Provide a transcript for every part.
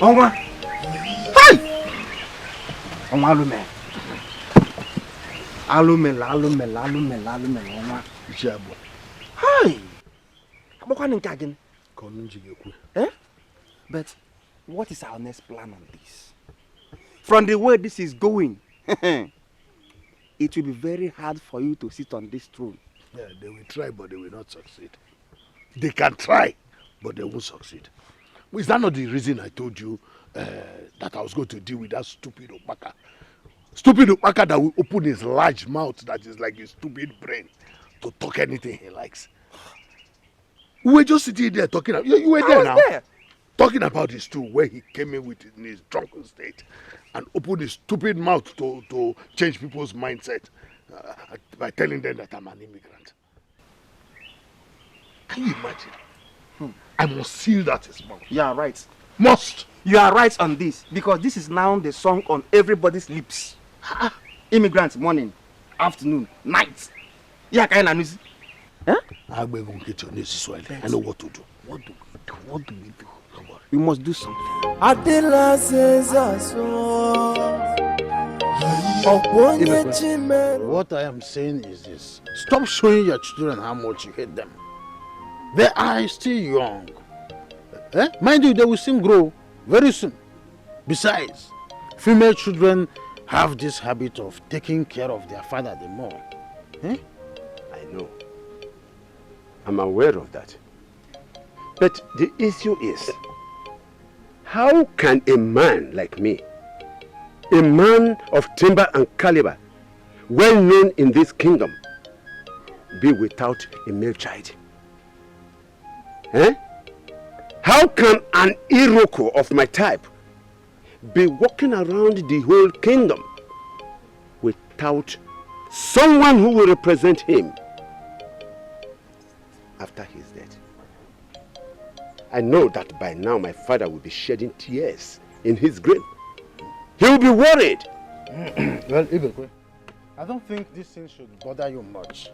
Onwa. Hey! Onwa lume. Alume. Onwa. Jabo. Hey! Abokwa nke again. Eh? But what is our next plan on this? From the way this is going, it will be very hard for you to sit on this throne. Yeah, they will try, but they will not succeed. They can try, but they won't succeed. Is that not the reason I told you that I was going to deal with that stupid Opaka? Stupid Opaka that will open his large mouth that is like his stupid brain to talk anything he likes. We were just sitting there talking. You were there now. There. Talking about his stool where he came in with in his drunken state and opened his stupid mouth to change people's mindset by telling them that I'm an immigrant. Can you imagine? I must seal that his mouth. You are right. Must. You are right on this because this is now the song on everybody's lips. Immigrants, morning, afternoon, night. Yeah, kind of news. Huh? I know what to do. What do we do? We must do something. What I am saying is this. Stop showing your children how much you hate them. They are still young. Mind you, they will soon grow very soon. Besides, female children have this habit of taking care of their father the more. I know. I'm aware of that. But the issue is, how can a man like me, a man of timber and caliber, well known in this kingdom, be without a male child? How can an Iroko of my type be walking around the whole kingdom without someone who will represent him after his death? I know that by now my father will be shedding tears in his grave. He will be worried. Well, Ibekwe, I don't think this thing should bother you much.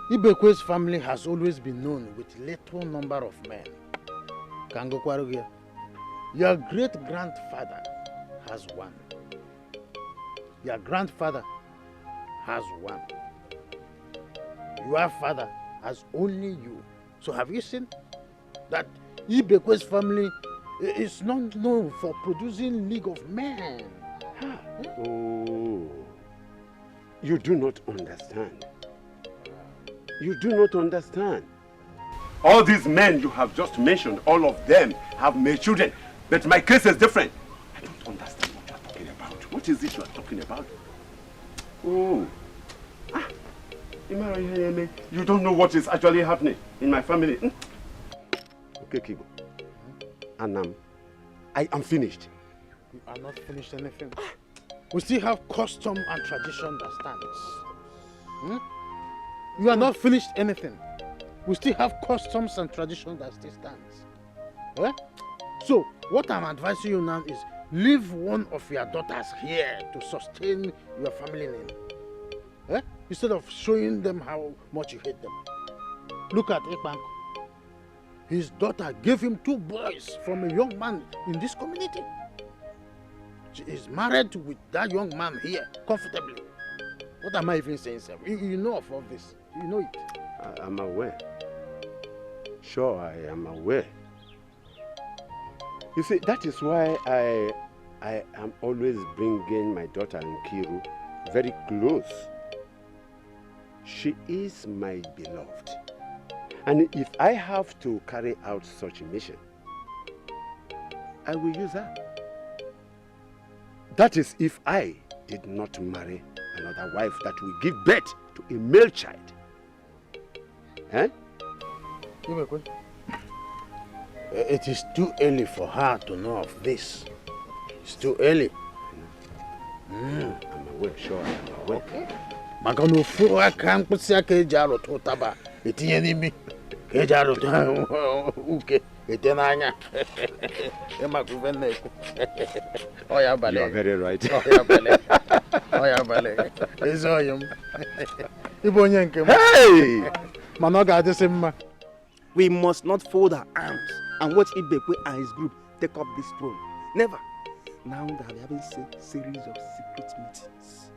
Ibekwe's family has always been known with little number of men. Kango Kwarugia, your great-grandfather has one. Your grandfather has one. Your father has only you. So have you seen that Ibekwe's family is not known for producing League of Men? Oh, you do not understand. You do not understand. All these men you have just mentioned, all of them have made children. But my case is different. I don't understand what you are talking about. What is it you are talking about? Oh. You don't know what is actually happening in my family. Okay, Kibo. And I am finished. You are not finished anything. We still have custom and tradition that stands. You are not finished anything. We still have customs and tradition that still stands. So, what I'm advising you now is leave one of your daughters here to sustain your family name. Instead of showing them how much you hate them. Look at Ekbanko. His daughter gave him 2 boys from a young man in this community. She is married with that young man here comfortably. What am I even saying, sir? You know of all this. You know it. I'm aware. Sure, I am aware. You see, that is why I am always bringing my daughter Nkiru very close. She is my beloved. And if I have to carry out such a mission, I will use her. That is if I did not marry another wife that will give birth to a male child. It is too early for her to know of this. It's too early. I'm aware, sure I am aware. Okay. Magano fura kan pusia ke jaro to taba. Etinye nimi. Ke jaro to uke. Etenanya. Ema kuvene. Oh ya bale. You are very right. Oh ya bale. Oh yeah, vale. Ezeonu. Ibo onye nke m. Hey! Mana ọ ga-adị sị mma. We must not fold our arms and watch Ibekwe and his group take up this throne. Never. Now that we having a series of secret meetings.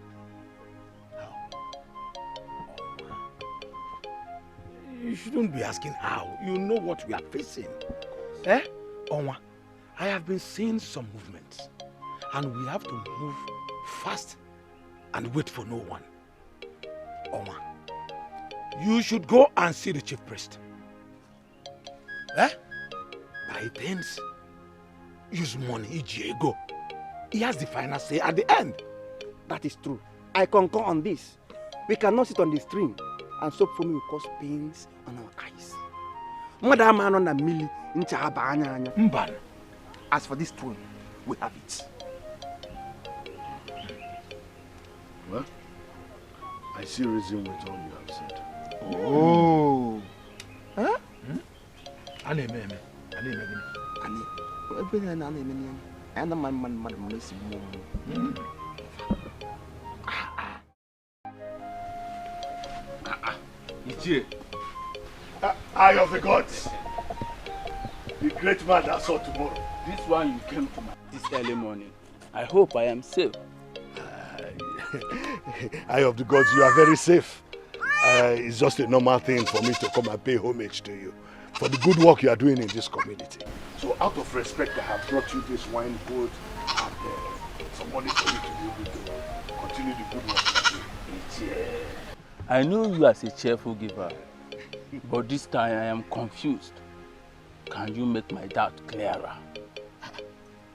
You shouldn't be asking how. You know what we are facing. Eh? Onwa, I have been seeing some movements. And we have to move fast and wait for no one. Onwa, you should go and see the chief priest. Eh? By things, use money, go. He has the final say at the end. That is true. I concur on this. We cannot sit on the string and soap for me will cause pains on our eyes. Mother man on a milli incha anya. Mban. As for this throne, we have it. Well, I see reason with all you have said. Oh. Huh? Eye of the gods, the great man that saw tomorrow. This one you came to this early morning. I hope I am safe. Eye of the gods, you are very safe. It's just a normal thing for me to come and pay homage to you for the good work you are doing in this community. So out of respect, I have brought you this wine gold and some money for you to be able to continue the good work you are doing. I know you as a cheerful giver, but this time I am confused. Can you make my doubt clearer?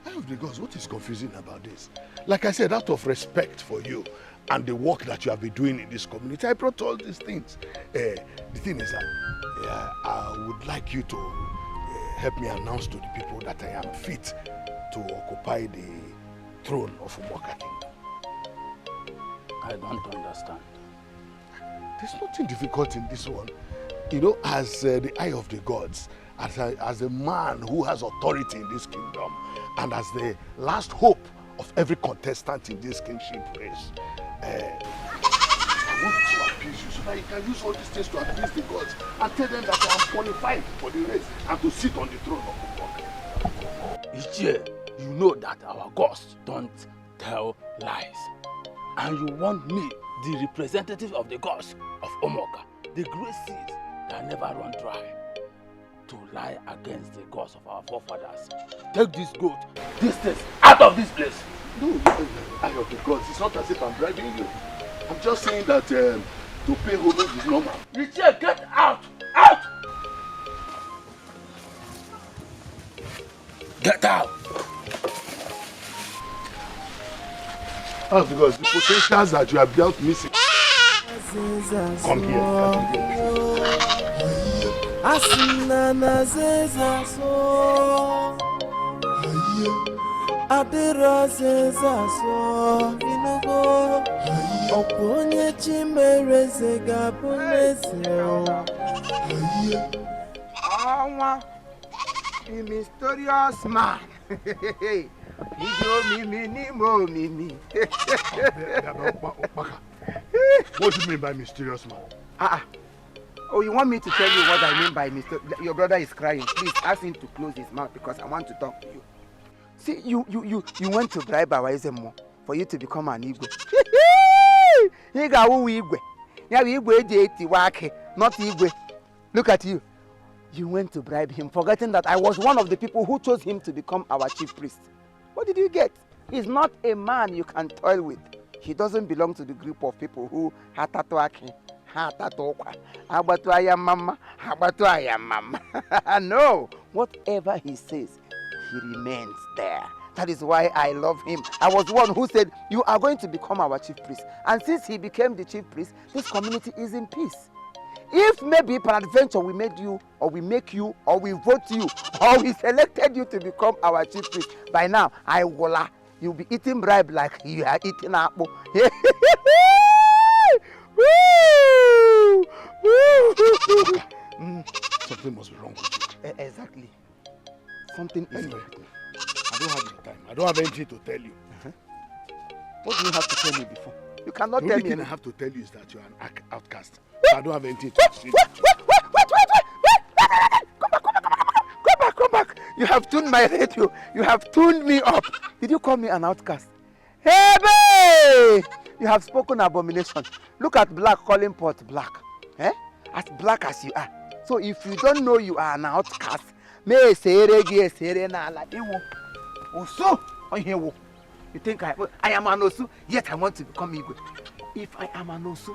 Eye of the gods, what is confusing about this? Like I said, out of respect for you and the work that you have been doing in this community, I brought all these things. The thing is that I would like you to help me announce to the people that I am fit to occupy the throne of Umoka Kingdom. I don't understand. There's nothing difficult in this one. You know, as the eye of the gods, as a man who has authority in this kingdom, and as the last hope of every contestant in this kingship race, I want to appease you so that you can use all these things to appease the gods and tell them that I am qualified for the race and to sit on the throne of Umoka. Ichie, you know that our gods don't tell lies. And you want me, the representative of the gods of Umoka, the great seas that never run dry, to lie against the gods of our forefathers. Take this goat, this thing, out of this place. No, eye of the gods, it's not as if I'm bribing you. I'm just saying that to pay homage is normal. Ichie, get out! Out! Get out! Oh, because the potentials that you have built missing. Come here. The mysterious man. What do you mean by mysterious man? Oh, you want me to tell you what I mean by mysterious? Your brother is crying. Please ask him to close his mouth because I want to talk to you. See, you went to bribe our Ezeonu for you to become an Igwe. Not Igwe. Look at you. You went to bribe him, forgetting that I was one of the people who chose him to become our chief priest. What did you get? He's not a man you can toil with. He doesn't belong to the group of people who no, whatever he says, he remains there. That is why I love him. I was the one who said, you are going to become our chief priest. And since he became the chief priest, this community is in peace. If maybe peradventure we made you, or we make you, or we vote you, or we selected you to become our chief priest, by now, you'll be eating bribe like you are eating apple. Something must be wrong with you. Exactly. Something is anyway, I don't have your time. I don't have anything to tell you. What do you have to tell me before? You cannot The tell only me thing I anything. have to tell you is that you're an outcast. I don't have anything to say. Come back. You have tuned my radio. You have tuned me up. Did you call me an outcast? Hey, babe! You have spoken abomination. Look at black calling pot black. Eh? As black as you are. So if you don't know you are an outcast, you think I am an Osu, yet I want to become Igwe. If I am an Osu,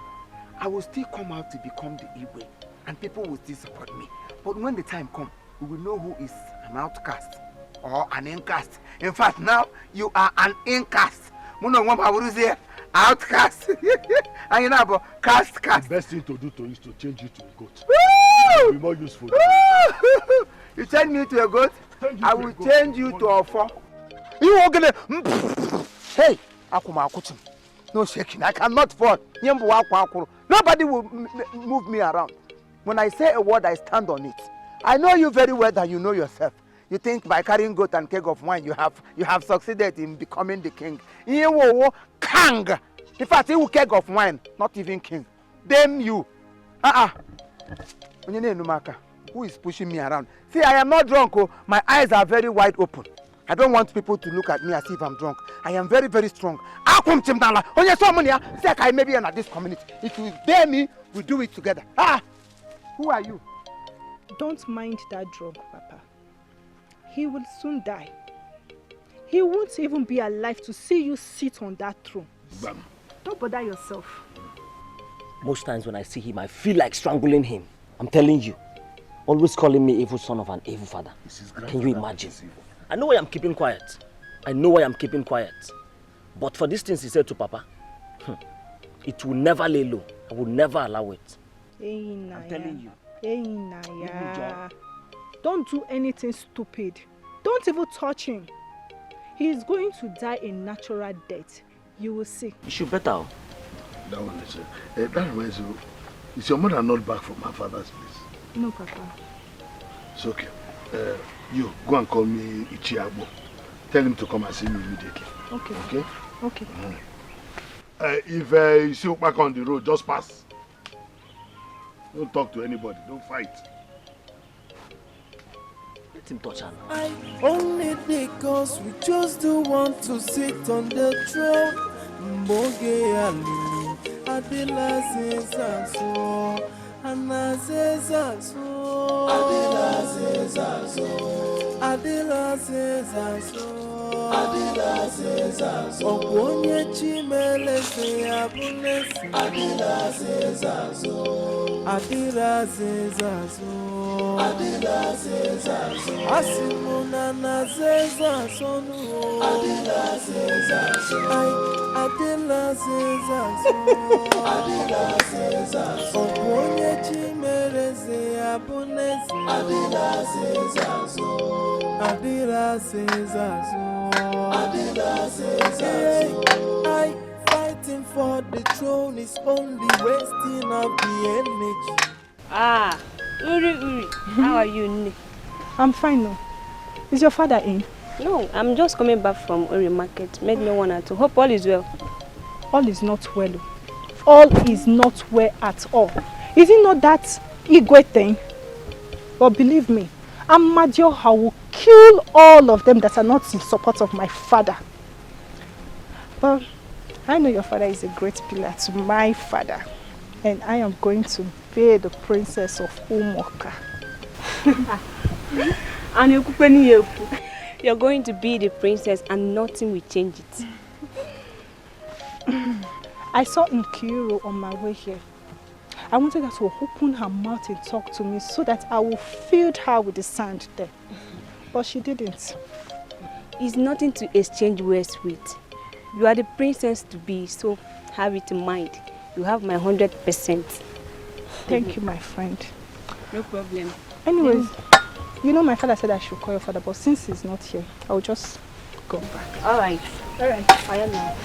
I will still come out to become the Igwe, and people will still support me. But when the time comes, we will know who is an outcast or an incast. In fact, now you are an incast. Outcast. And you know about cast. The best thing to do to you is to change you to a goat. Woo! It will be more useful. You change me to a goat, I will change you to a four. You are gonna. Hey, no shaking. I cannot fall. Nobody will move me around. When I say a word, I stand on it. I know you very well than you know yourself. You think by carrying goat and keg of wine, you have succeeded in becoming the king. Kang. In fact, you keg of wine, not even king. Damn you. Who is pushing me around? See, I am not drunk. Oh. My eyes are very wide open. I don't want people to look at me as if I'm drunk. I am very, very strong. Maybe in this community. If you dare me, we do it together. Who are you? Don't mind that drunk, Papa. He will soon die. He won't even be alive to see you sit on that throne. Bam. Don't bother yourself. Most times when I see him, I feel like strangling him. I'm telling you. Always calling me evil son of an evil father. Can you imagine? I know why I'm keeping quiet. But for these things he said to Papa, it will never lay low. I will never allow it. I'm telling you. Don't do anything stupid. Don't even touch him. He is going to die a natural death. You will see. You should better. That one is that reminds you. Is your mother not back from her father's place? No, Papa. It's okay. You go and call me Ichiabo. Tell him to come and see me immediately. Okay. Okay? Okay. If you see you back on the road, just pass. Don't talk to anybody. Don't fight. Let him touch her. Only because we just don't want to sit on the throne. Mboge Ali, Adela Zezazo, Anna Zezazo, Adela Zezazo, Adela Zezazo, Adela Zezazo, Okwonye Chimele Zeabunesi, Adela Zezazo, Adela Zezazo, Adela Zezazo, Asimuna na Zezazo, Adela Zezazo, Adela Zezazo, Adela Zezazo, Okwonye Chimele Zeabunesi, Adela Zezazo, Adela Zezazo, Adela Zezazo. Fighting for the throne is only wasting of the energy. Uri, how are you? I'm fine now. Is your father in? No, I'm just coming back from Uri market. Made no one at all. Hope all is well. All is not well. All is not well at all. Is it not that Igwe thing? But believe me, Amadio, I will kill all of them that are not in support of my father. But I know your father is a great pillar to my father. And I am going to be the princess of Umoka. And you're going to be the princess and nothing will change it. I saw Nkiru on my way here. I wanted her to open her mouth and talk to me so that I will fill her with the sand there. But she didn't. It's nothing to exchange words with. You are the princess to be, so have it in mind. You have my 100%. Thank you, my friend. No problem. Anyways, you know my father said I should call your father, but since he's not here, I'll just go back. Alright. I am now.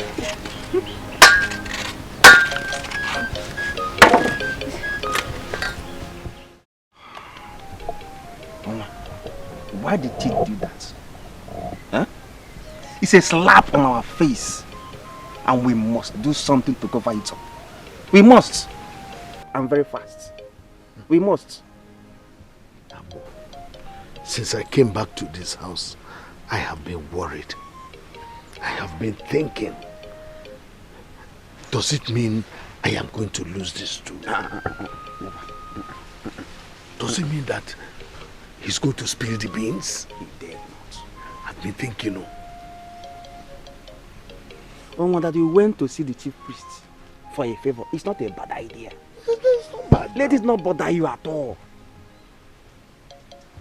Why did he do that? Huh? It's a slap on our face. And we must do something to cover it up. We must. And very fast. We must. Since I came back to this house, I have been worried. I have been thinking. Does it mean I am going to lose this too? Does it mean that he's going to spill the beans? He dare not. I've been thinking, Oh, that you went to see the chief priest for a favor. It's not a bad idea. It's not bad. Let it not bother you at all.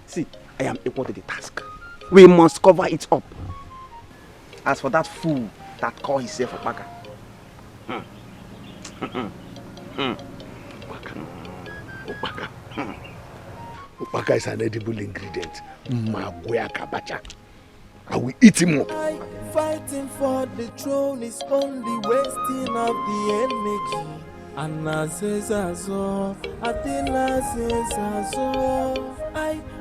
See, I am equal to the task. We must cover it up. As for that fool that called himself Obiagu. Obiagu is an edible ingredient. I will eat him up. Fighting for the throne is only wasting of the energy. I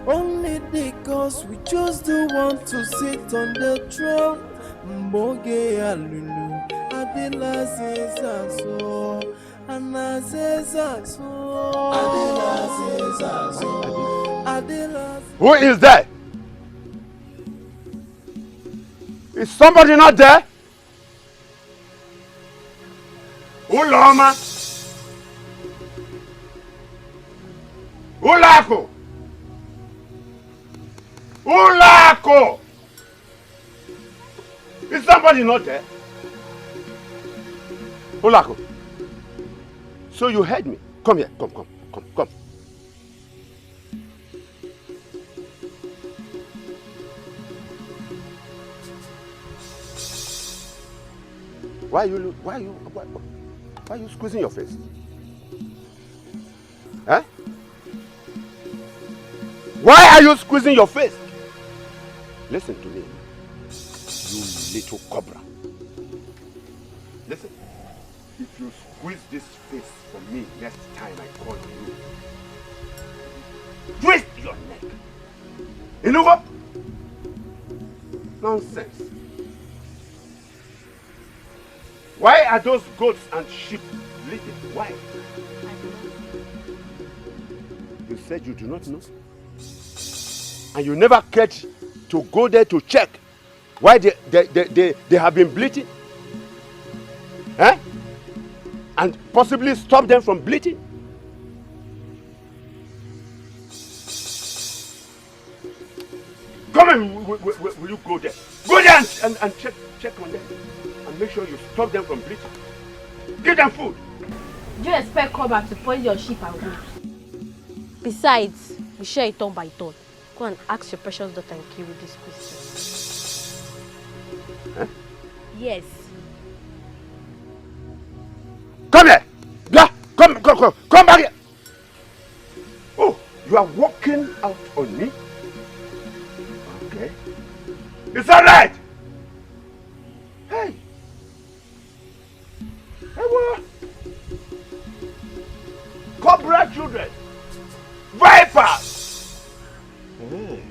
only because we just don't want to sit on the throne. Mboge alulu Adela says so. Who is there? Is somebody not there? Uloma. Ulako. Ulako. Is somebody not there? Ulako. So you heard me. Come here. Come. Why are you squeezing your face? Huh? Why are you squeezing your face? Listen to me, you little cobra. Listen, if you squeeze this face for me next time I call you, twist your neck. You know what? Nonsense. Why are those goats and sheep bleating? Why? You said you do not know? And you never cared to go there to check why they have been bleating? Eh? And possibly stop them from bleating? Come on, will you go there? Go there and check on them. And make sure you stop them from bleeding. Give them food. Do you expect cobra to poison your sheep and goats? Besides, we share it turn by turn. Go and ask your precious daughter and Kiru this question. Huh? Yes. Come here. Yeah, come back here. Oh, you are walking out on me? Okay. It's all right. Hey. Hey, what? Cobra children. Vipers. Hey.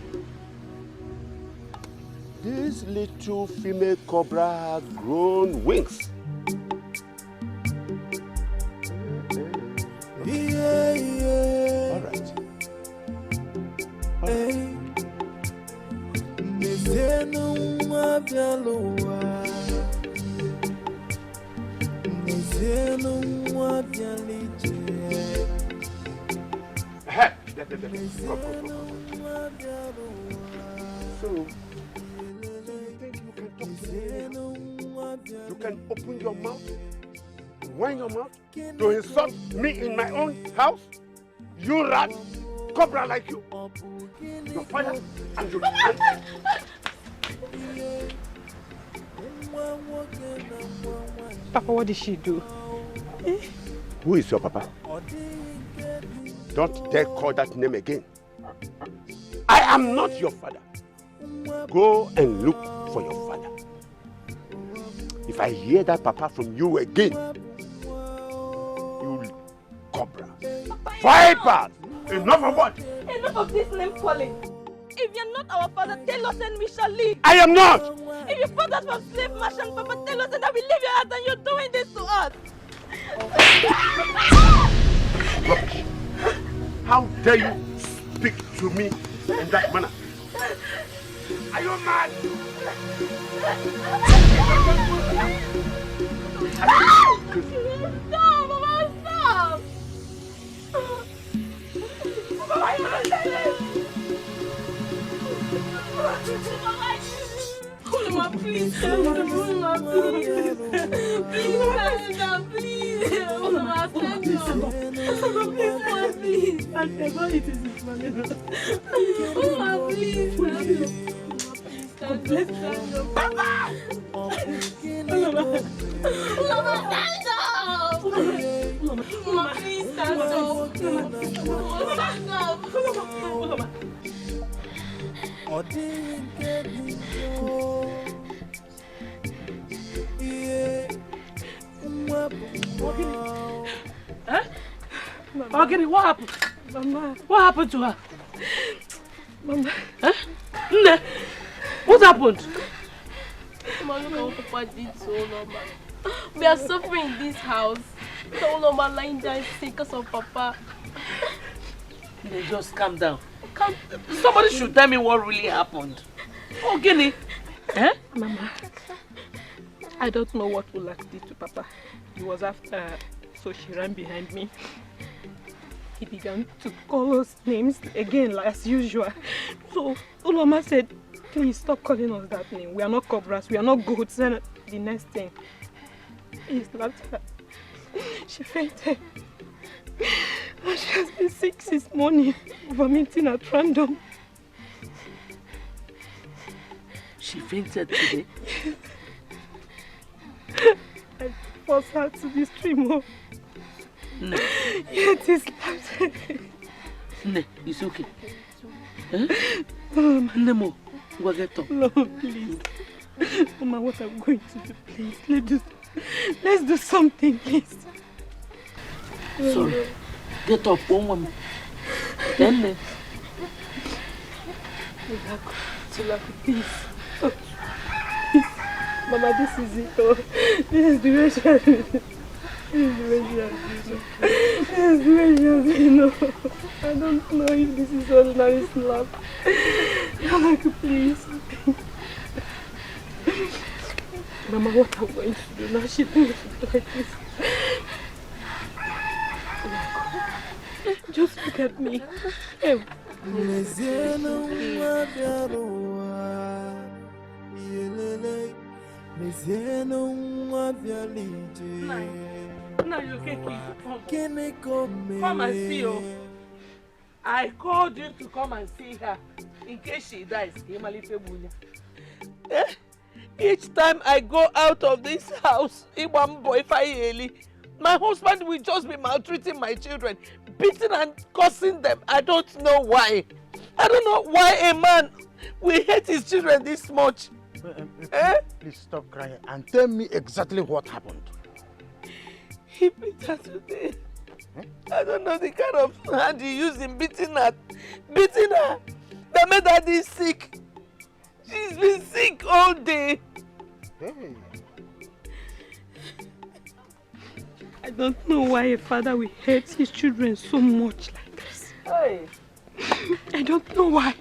This little female cobra has grown wings. Yeah. All right. Hey, come. So, you think you can talk to me? You can open your mouth, wind your mouth to insult me in my own house? You rat, cobra like you. Your father and your Papa, what did she do? Who is your papa? Don't dare call that name again. I am not your father. Go and look for your father. If I hear that papa from you again, you cobra. Vipers! Enough of what? Enough of this name calling. If you're not our father, tell us and we shall leave. I am not! If you brought us from slave merchant, Papa, tell us and I will leave your that and you're doing this to us? Rubbish. How dare you speak to me in that manner? Are you mad? No, Mama, stop! Mama, you don't say this! Mama, please, Mama, please. Please, Mama, please. Mama, stand up. Mama, please. I never it is this man. Mama, please. Stand up. Mama, stand up. Mama, please stand up. Stand up. Huh? Ogini, what happened? Mama. What happened to her? Mama. Huh? Nne, what happened? Mama, look at what Papa did to Oloma. We are suffering in this house. So Oloma lying down sick because of Papa. They just calm down. Somebody should tell me what really happened. Ogini. Eh? Mama, I don't know what Ulak did to Papa. He was after, so she ran behind me. He began to call us names again, like as usual. So Uloma said, please stop calling us that name. We are not cobras, we are not goats. And the next thing, he slapped her. She fainted. And she has been sick since morning, vomiting at random. She fainted today? I forced her to the stream. No. Yet he slapped her. No, it's okay. Huh? Nemo, go get up. No, please. Mama, what I'm going to do, please. Let's do something, please. Sorry. Get up, one woman. Then. Please. Oh. Please. Mama, this is it. Oh. This is the way she has been. This is the way she has been. No. I don't know if this is ordinary slap. Mama, please. Mama, what I'm going to do now? She thinks like this. Just look at me. Hey. Now you can come and see her. I called you to come and see her in case she dies. Each time I go out of this house, my husband will just be maltreating my children, beating and cursing them. I don't know why. I don't know why a man will hate his children this much. Please stop crying and tell me exactly what happened. He beat her today. I don't know the kind of hand he used in beating her. That made her this sick. She's been sick all day. Hey. I don't know why a father will hate his children so much like this. Hey. I don't know why.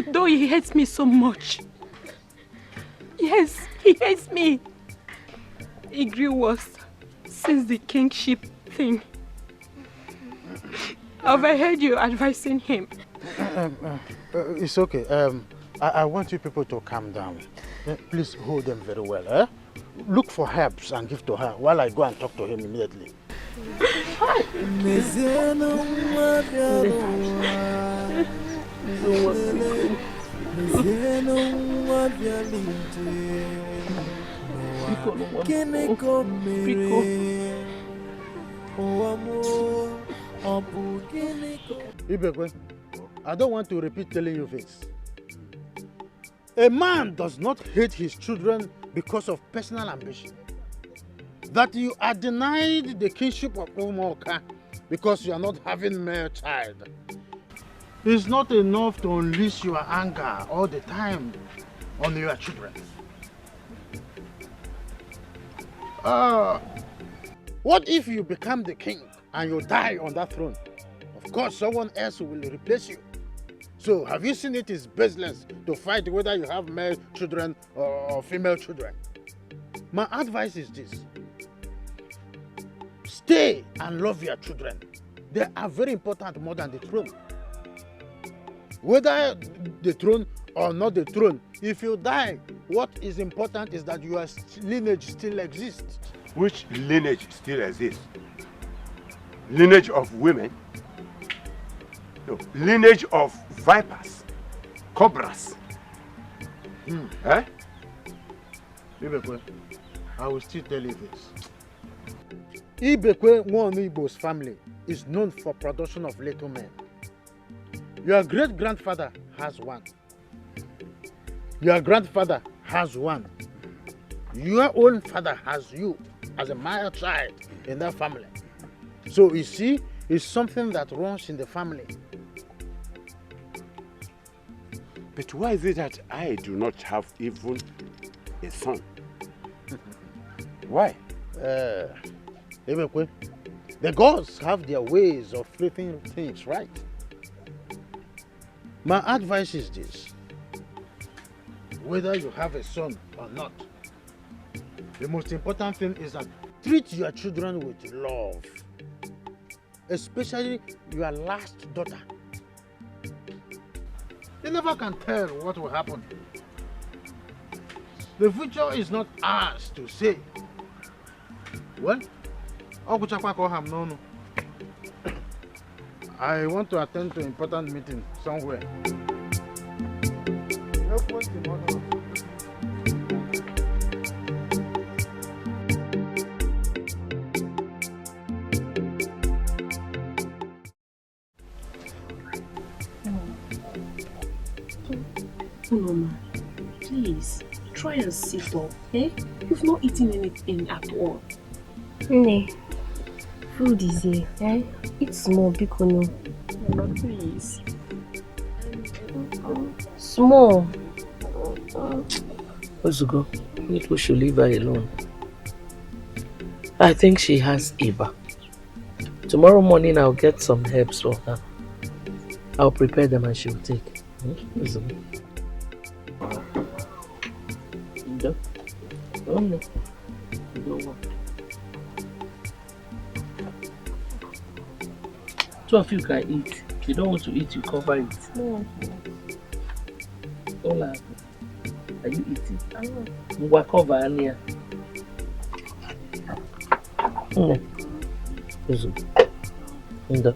Though he hates me so much. Yes, he hates me. It grew worse since the kingship thing. I've heard you advising him. It's okay. I want you people to calm down. Please hold them very well. Eh? Look for herbs and give to her while I go and talk to him immediately. Ibekwe, I don't want to repeat telling you this. A man does not hate his children because of personal ambition. That you are denied the kingship of Umoka because you are not having male child is not enough to unleash your anger all the time on your children. What if you become the king and you die on that throne? Of course, someone else will replace you. So, have you seen it is baseless to fight whether you have male children or female children? My advice is this. Stay and love your children. They are very important more than the throne. Whether the throne or not the throne, if you die, what is important is that your lineage still exists. Which lineage still exists? Lineage of women? No, lineage of vipers, cobras. Eh? Ibekwe, I will still tell you this. Ibekwe Nwonibo's family is known for production of little men. Your great-grandfather has one. Your grandfather has one. Your own father has you as a male child in that family. So you see, it's something that runs in the family. But why is it that I do not have even a son? Why? Ibekwe, the gods have their ways of flipping things, right? My advice is this. Whether you have a son or not, the most important thing is that treat your children with love. Especially your last daughter. You never can tell what will happen. The future is not ours to say. Well, I want to attend to an important meeting somewhere. Mama, please try and sit up. Eh? You've not eaten anything at all. Nee, food is here. Eh? Eat small, big no. Mama, please. Small. Ozugo, we should leave her alone. I think she has Eba. Tomorrow morning I'll get some herbs for her. I'll prepare them and she'll take. Ozugo. Oh no. Two of you can eat. If you don't want to eat, you cover it. No. Hola. Are you eating? Mwa cover Ania. Ozugo. Ndo.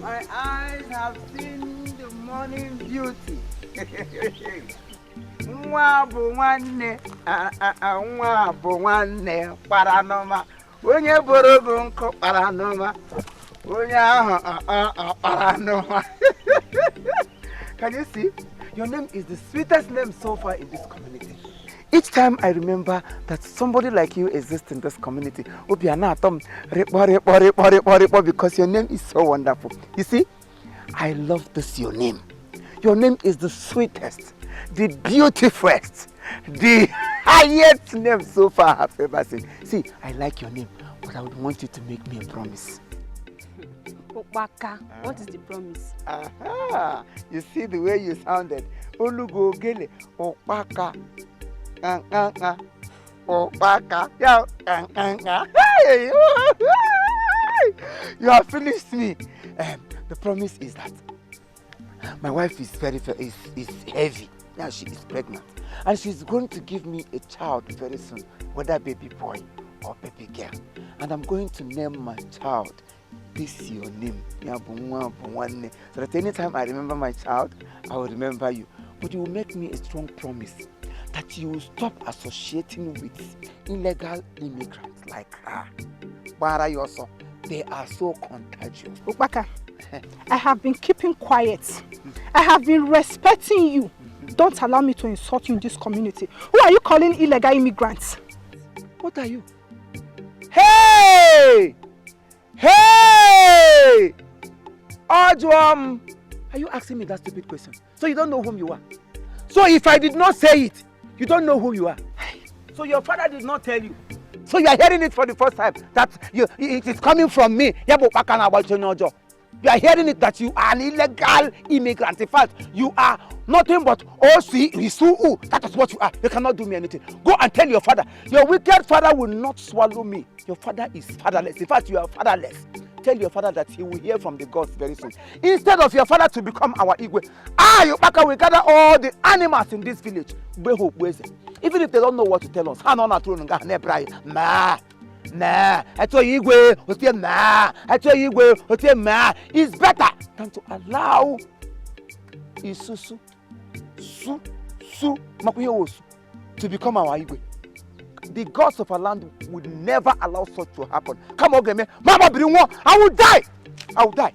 My eyes have seen the morning beauty. Nwa bụ nwanne, nwa bụ nwanne, paranoma. Onye boro bụ nkụ paranoma. Onye ahụ paranoma. Can you see? Your name is the sweetest name so far in this community. Each time I remember that somebody like you exists in this community, because your name is so wonderful. You see, I love this your name. Your name is the sweetest, the beautifulest, the highest name so far I've ever seen. See, I like your name, but I would want you to make me a promise. Okwaka, what is the promise? Aha! You see the way you sounded. Olugo gele, Okwaka. Okwaka. Hey! You have finished me. The promise is that my wife is is heavy. Now she is pregnant. And she's going to give me a child very soon, whether baby boy or baby girl. And I'm going to name my child this your name. So that anytime I remember my child, I will remember you. But you will make me a strong promise that you will stop associating with illegal immigrants like her. They are so contagious. Okwaka, I have been keeping quiet. I have been respecting you. don't allow me to insult you in this community. Who are you calling illegal immigrants? What are you? Hey! Hey! Ojuam! Are you asking me that stupid question? So you don't know whom you are? So if I did not say it, you don't know who you are? So your father did not tell you? So you are hearing it for the first time that it is coming from me? You are hearing it that you are an illegal immigrant. In fact, you are nothing but Osi. That is what you are. You cannot do me anything. Go and tell your father. Your wicked father will not swallow me. Your father is fatherless. In fact, you are fatherless. Tell your father that he will hear from the gods very soon. Instead of your father to become our Igwe, Yopaka will gather all the animals in this village. Even if they don't know what to tell us. Nah, I tell you, it's better than to allow Isusu to become our Igwe. The gods of our land would never allow such to happen. Come on, Geme. Mama, I will die. I will die.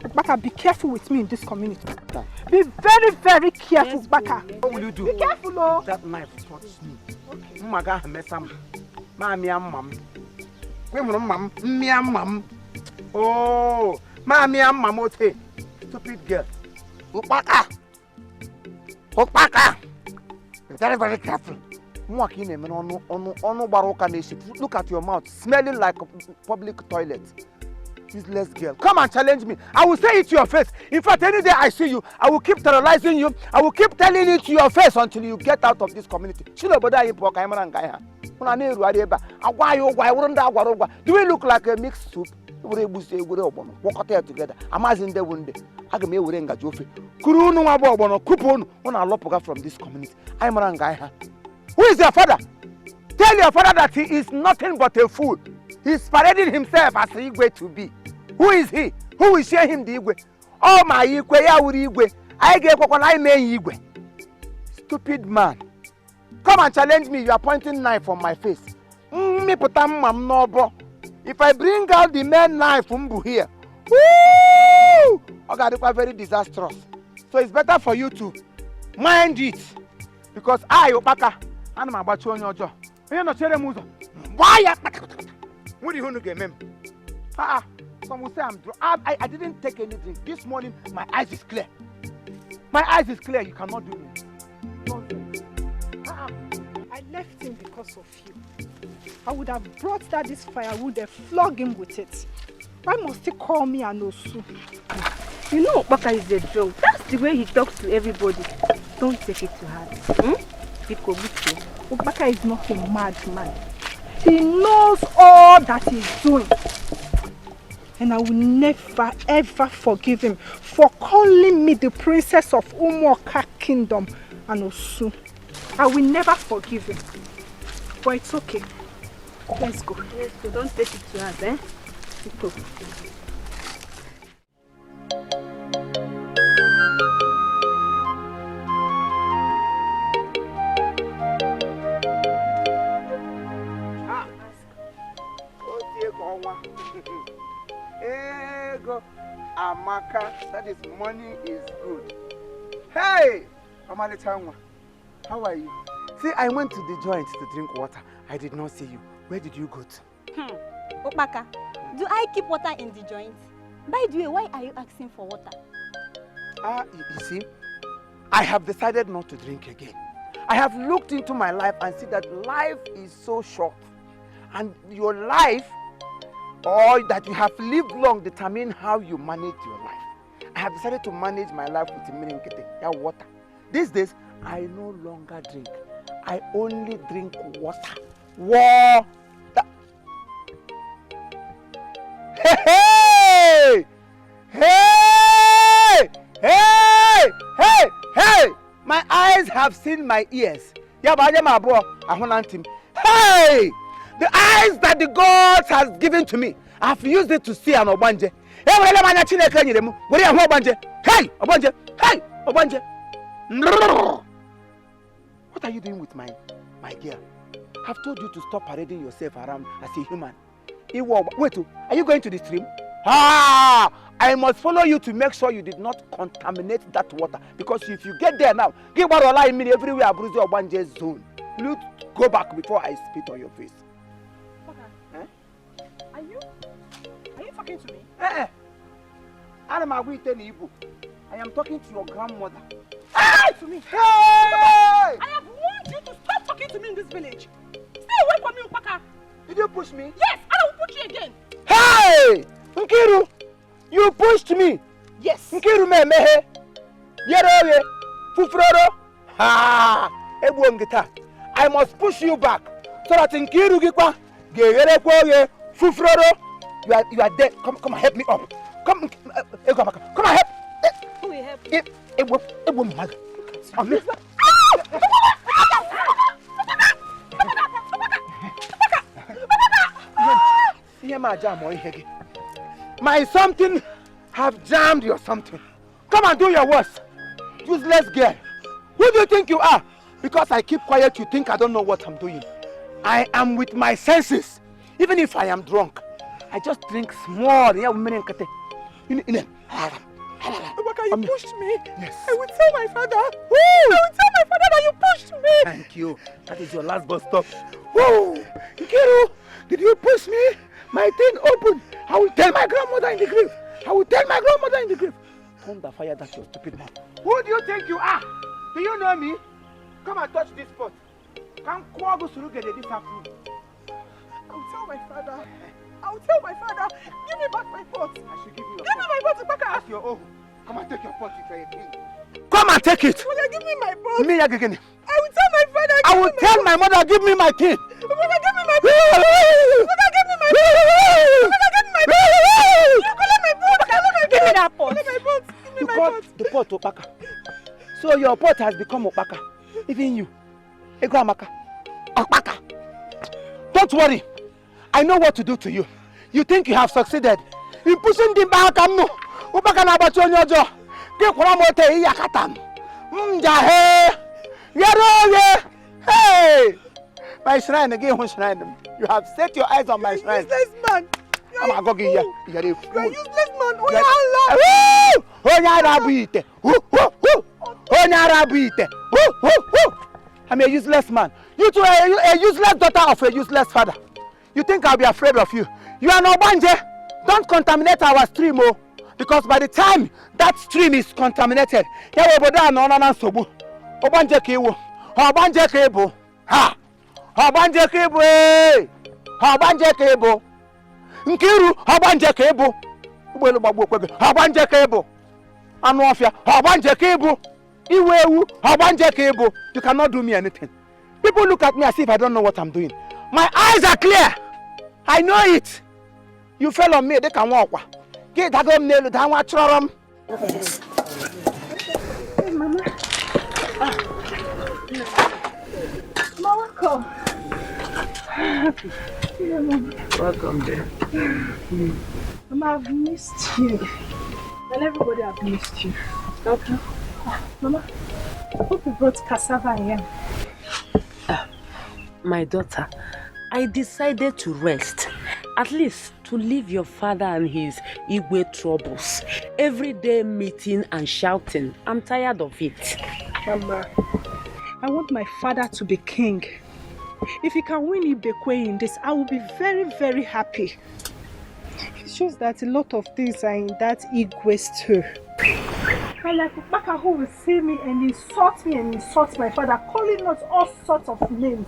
Ukbaka, be careful with me in this community. Be very, very careful, Ukbaka. What will you do? Be careful, oh. That knife touched me. Okay. Maga mesam. Mami mam. Mam. Oh, mami mamote. Stupid girl. Ukbaka. Be very, very careful. Look at your mouth, smelling like a public toilet. Useless girl. Come and challenge me. I will say it to your face. In fact, any day I see you, I will keep terrorizing you. I will keep telling it to your face until you get out of this community. Do we look like a mixed soup? Walk out there together. Amazing day one day. I can make Jofi. From this community. Who is your father? Tell your father that he is nothing but a fool. He is parading himself as the Igwe to be. Who is he? Who will share him the Igwe? Oh my Igwe, ya uri Igwe. I get what I mean Igwe. Stupid man. Come and challenge me. You are pointing knife on my face. If I bring out the main knife here, woo! Okay, very disastrous. So it's better for you to mind it. Because I, Opaka, I'm about to your you're not sharing Muzo. Why? What do you want to get, ma'am? Some will say I didn't take anything. This morning, my eyes is clear. My eyes is clear. You cannot do it. I left him because of you. I would have brought this firewood and flog him with it. Why must he call me an Osu? You know Baka is a joke. That's the way he talks to everybody. Don't take it to heart. Baka is not a madman. He knows all that he's doing. And I will never ever forgive him for calling me the princess of Umoka Kingdom and Osu. I will never forgive him. But it's okay. Let's go. Let's go. Don't take it to us, eh? Let's go. Amaka, that is money is good. Hey, Amalitangwa, how are you? See, I went to the joint to drink water. I did not see you. Where did you go to? Opaka, do I keep water in the joint? By the way, why are you asking for water? You see, I have decided not to drink again. I have looked into my life and see that life is so short. And your life, or that you have lived long, determine how you manage your life. I have decided to manage my life with water. These days, I no longer drink. I only drink water. Water. Hey! Hey! Hey! Hey! Hey! My eyes have seen my ears. Hey! The eyes that the gods has given to me, I have used it to see an Obanje. Hey, Obanje! Hey, Obanje! What are you doing with my girl? I've told you to stop parading yourself around as a human. Wait, are you going to the stream? I must follow you to make sure you did not contaminate that water. Because if you get there now, give what I mean everywhere bruise your Obanje's zone. Will you go back before I spit on your face? Okay. Are you talking to me? I am talking to your grandmother. Hey! To me. Hey! I have warned you to stop talking to me in this village. Stay away from me, Upaka. Did you push me? Yes, I will push you again. Hey! Nkiru! You pushed me! Yes. Nkiru mehe! Yeroye! Fufroro! Ha! Ebuongita! I must push you back so that Nkiru gikwa gegere kwoye Fufroro! You are dead. Come and help me up. Come and help. Who will help? My something have jammed your something. Come and do your worst. Useless girl. Who do you think you are? Because I keep quiet, you think I don't know what I'm doing. I am with my senses. Even if I am drunk, I just drink small. Obaka, you pushed me. Yes. I will tell my father. Woo! I will tell my father that you pushed me. Thank you. That is your last bus stop. Whoa! Nkiru, did you push me? My thing open. I will tell my grandmother in the grave. I will tell my grandmother in the grave. Thunder fire that your stupid mouth. Who do you think you are? Do you know me? Come and touch this pot. Come go to look at this afternoon. I will tell my father. I will tell my father. Give me back my pot. I should give you your pot. Give me my pot, Upaka. That's your own. Come and take your pot if you're a king. Come and take it. Will you give me my pot? Me again. I will tell my father. I will tell my mother, give me my thing. Upaka, give me my pot. Upaka, give me my pot. Upaka, give me my pot. You collect my pot. Give me that pot. Give me my pot. You called the pot Opaka. So your pot has become Opaka. Even you. Ego Amaka. Opaka. Don't worry. I know what to do to you. You think you have succeeded in pushing the back and no. Upaka na batonyo jo. Ke kwara mote iyakatam. Mjahe. Yeroye. Hey. My shrine again, shrine. You have set your eyes on my shrine. Useless man. I'm a gogi here. You are a useless man. Oh, Onyarabite. Onyarabite. I'm a useless man. You two are a useless daughter of a useless father. You think I'll be afraid of you? You are no Obanje. Don't contaminate our stream, oh. Because by the time that stream is contaminated, Obanje Kiwo. Obanje Kibo. Ha! Obanje Kibo. Obanje Kibo. Nkiru, Obanje Kibo. Obanje Kibo. Anuafia, Obanje Kibo. Iwewu, Obanje Kibo. You cannot do me anything. People look at me as if I don't know what I'm doing. My eyes are clear. I know it. You fell on me, they can walk. Get that home nail down, watch them. Hey, Mama. Welcome. Yeah, Mama. Welcome, dear. Mama, I've missed you. And everybody have missed you. Okay. Mama, I hope you brought cassava here. My daughter, I decided to rest. At least to leave your father and his Igwe troubles. Every day meeting and shouting. I'm tired of it. Mama, I want my father to be king. If he can win Ibekwe in this, I will be very, very happy. It's just that a lot of things are in that Igwe stew. I like Upaka who will see me and insult my father, calling us all sorts of names.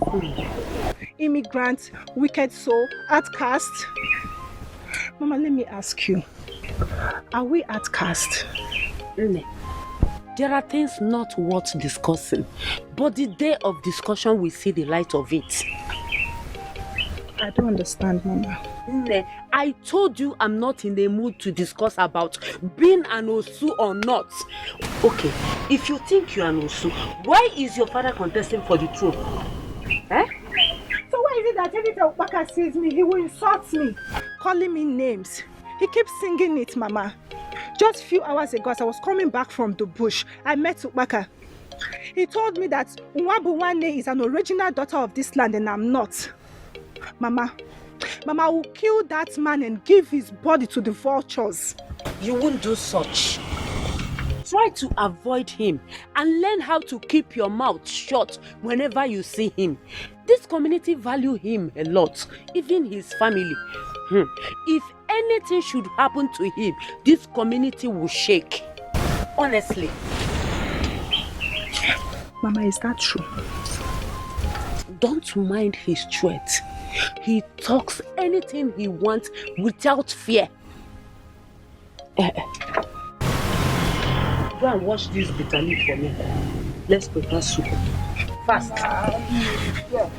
Immigrant, wicked soul, outcast. Mama, let me ask you, are we outcast? There are things not worth discussing, but the day of discussion we see the light of it. I don't understand, Mama. I told you I'm not in the mood to discuss about being an Osu or not. Okay, if you think you're an Osu, why is your father contesting for the throne? Eh? So why is it that every time Upaka sees me, he will insult me, calling me names? He keeps singing it, Mama. Just a few hours ago, as I was coming back from the bush, I met Upaka. He told me that Nwabuwane is an original daughter of this land and I'm not. Mama, I will kill that man and give his body to the vultures. You won't do such. Try to avoid him and learn how to keep your mouth shut whenever you see him. This community value him a lot, even his family. If anything should happen to him, this community will shake. Honestly. Mama, is that true? Don't mind his threats. He talks anything he wants without fear. Go and wash this bitter leaf for me. Let's prepare soup. Fast. Yeah.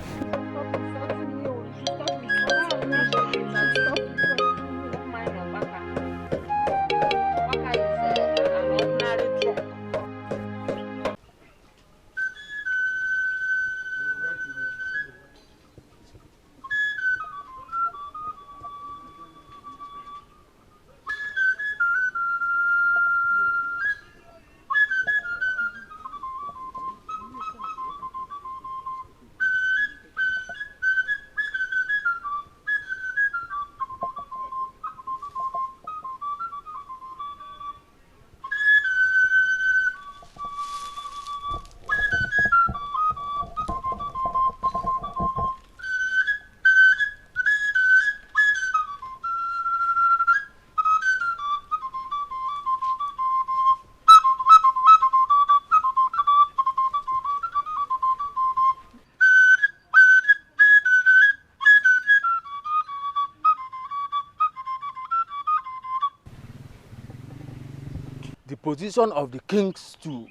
The position of the king's stool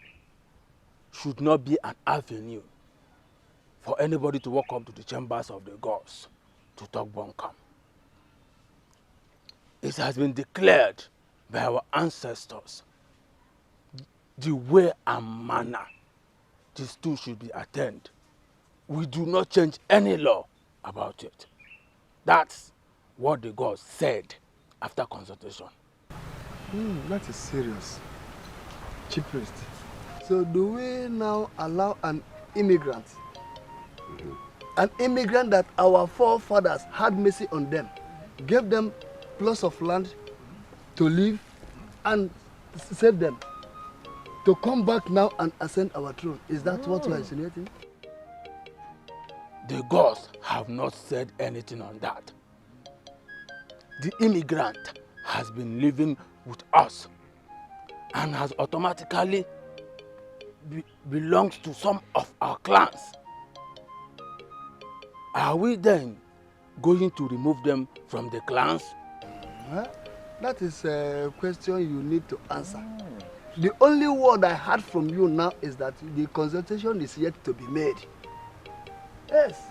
should not be an avenue for anybody to walk up to the chambers of the gods to talk bunkam. It has been declared by our ancestors the way and manner the stool should be attained. We do not change any law about it. That's what the gods said after consultation. That is serious. Chief priest. So do we now allow an immigrant that our forefathers had mercy on them, gave them plots of land to live and save them, to come back now and ascend our throne? Is that what you are insinuating? The gods have not said anything on that. The immigrant has been living with us and has automatically belongs to some of our clans. Are we then going to remove them from the clans? That is a question you need to answer. The only word I heard from you now is that the consultation is yet to be made. Yes.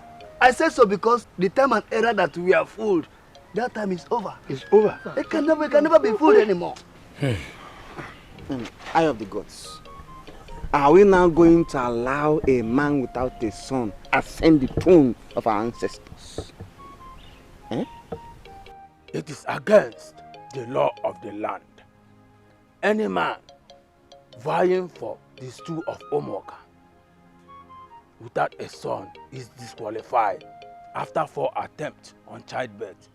I said so because the time and era that we are fooled, that time is over. It's over. It can never be fooled anymore. Eye of the gods. Are we now going to allow a man without a son ascend the throne of our ancestors? It is against the law of the land. Any man vying for the stool of Omoka without a son is disqualified after 4 attempts on childbirth.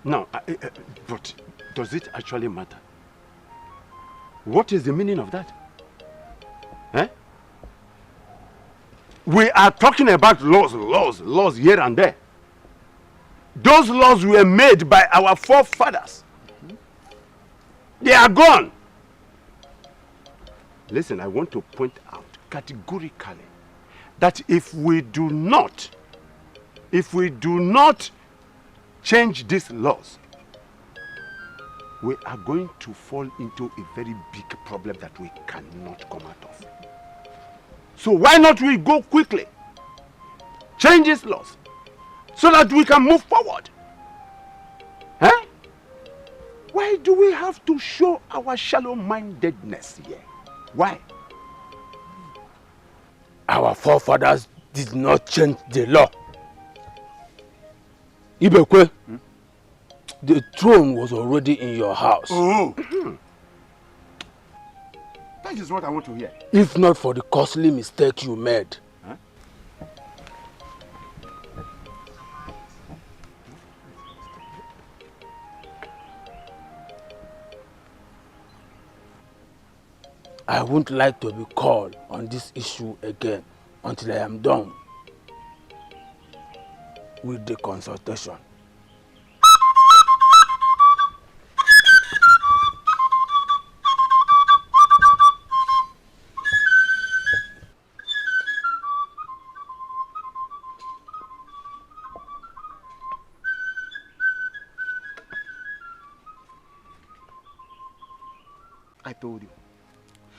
Now, but does it actually matter? What is the meaning of that? We are talking about laws here and there. Those laws were made by our forefathers. They are gone. Listen, I want to point out categorically that if we do not change these laws, we are going to fall into a very big problem that we cannot come out of. So why not we go quickly, change these laws, so that we can move forward? Why do we have to show our shallow-mindedness here? Why? Our forefathers did not change the law. Ibekwe, the throne was already in your house. That is what I want to hear. If not for the costly mistake you made. I wouldn't like to be called on this issue again until I am done with the consultation.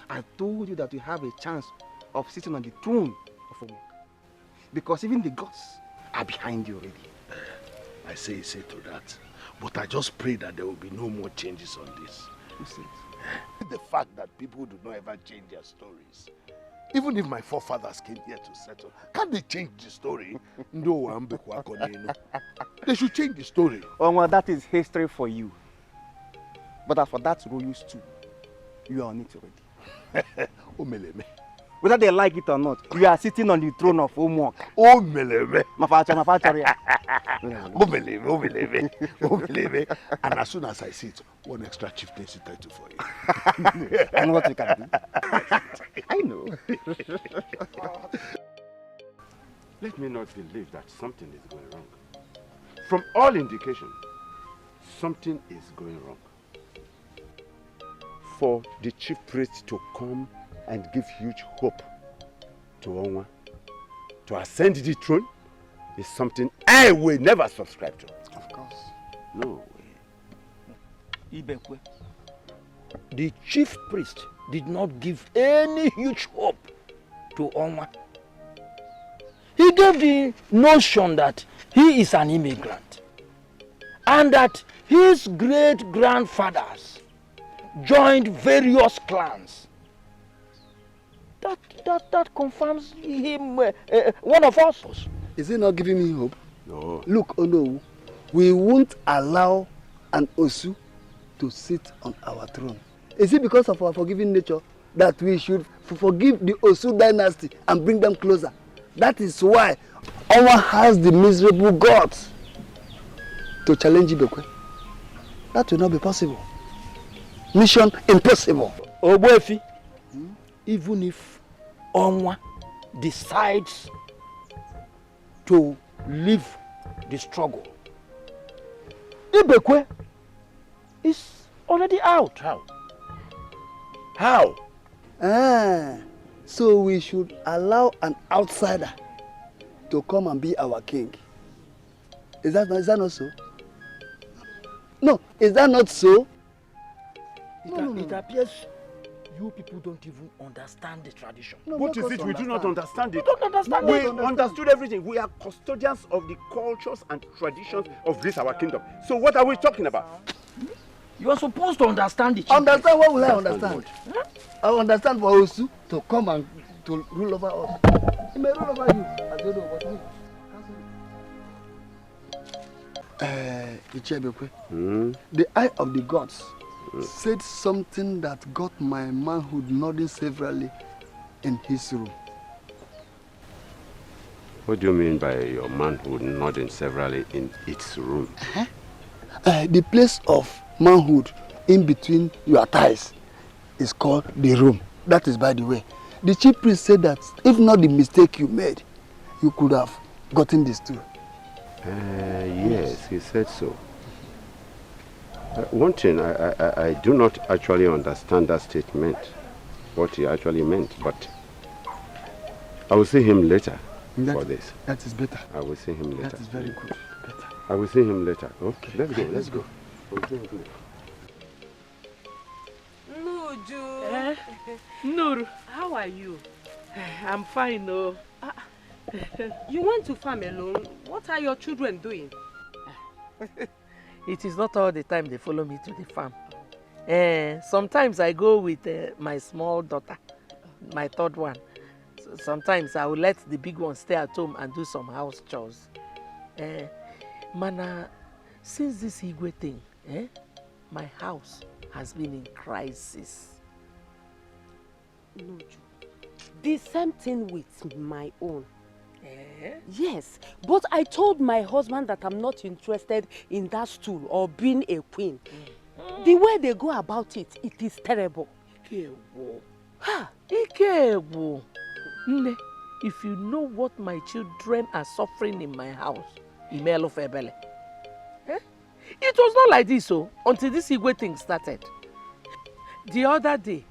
I told you that you have a chance of sitting on the throne of Omo. Because even the gods are behind you already. I say to that. But I just pray that there will be no more changes on this. You see it? The fact that people do not ever change their stories. Even if my forefathers came here to settle, can't they change the story? No, they should change the story. Oh, well, that is history for you. But as for that royal stool, you are on it already. Whether they like it or not, you are sitting on the throne of Omoka. And as soon as I see it, one extra chieftaincy title for you. I know what you can do. I know. Let me not believe that something is going wrong. From all indication, something is going wrong. For the chief priest to come and give huge hope to Onwa to ascend the throne is something I will never subscribe to. Of course. No way. Ibekwe, the chief priest did not give any huge hope to Onwa. He gave the notion that he is an immigrant and that his great-grandfathers joined various clans. That confirms him one of us. Is he not giving me hope? No. Look, oh no, we won't allow an Osu to sit on our throne. Is it because of our forgiving nature that we should forgive the Osu dynasty and bring them closer? That is why Onwa has the miserable gods to challenge Ibekwe. That will not be possible. Mission impossible. Ogbuefi, even if Onwa decides to leave the struggle, Ibekwe is already out. How? So we should allow an outsider to come and be our king. Is that not so? No, is that not so? It appears you people don't even understand the tradition. No, what is it? We do not understand it. We don't understand We it. understood everything. We are custodians of the cultures and traditions of this our kingdom. So what are we talking about? You are supposed to understand it. Understand? What will I understand? I understand for Osu to come and to rule over us. He may rule over you, as you know, but me. The eye of the gods said something that got my manhood nodding severally in his room. What do you mean by your manhood nodding severally in its room? The place of manhood in between your thighs is called the room. That is by the way. The chief priest said that if not the mistake you made, you could have gotten this too. Yes, he said so. One thing, I do not actually understand that statement, what he actually meant, but I will see him later for this. That is better. I will see him later. That is very good. Better. I will see him later. Okay, let's go. Nuju. Nur, how are you? I'm fine, no. You went to farm alone. What are your children doing? It is not all the time they follow me to the farm. Sometimes I go with my small daughter, my third one. So sometimes I will let the big one stay at home and do some house chores. Mana, since this Igwe thing, my house has been in crisis. No, the same thing with my own. Yes, but I told my husband that I'm not interested in that stool or being a queen. The way they go about it, it is terrible. Ikebu. Nne, if you know what my children are suffering in my house, Imelo Febele. Eh? It was not like this, until this Igwe thing started. The other day,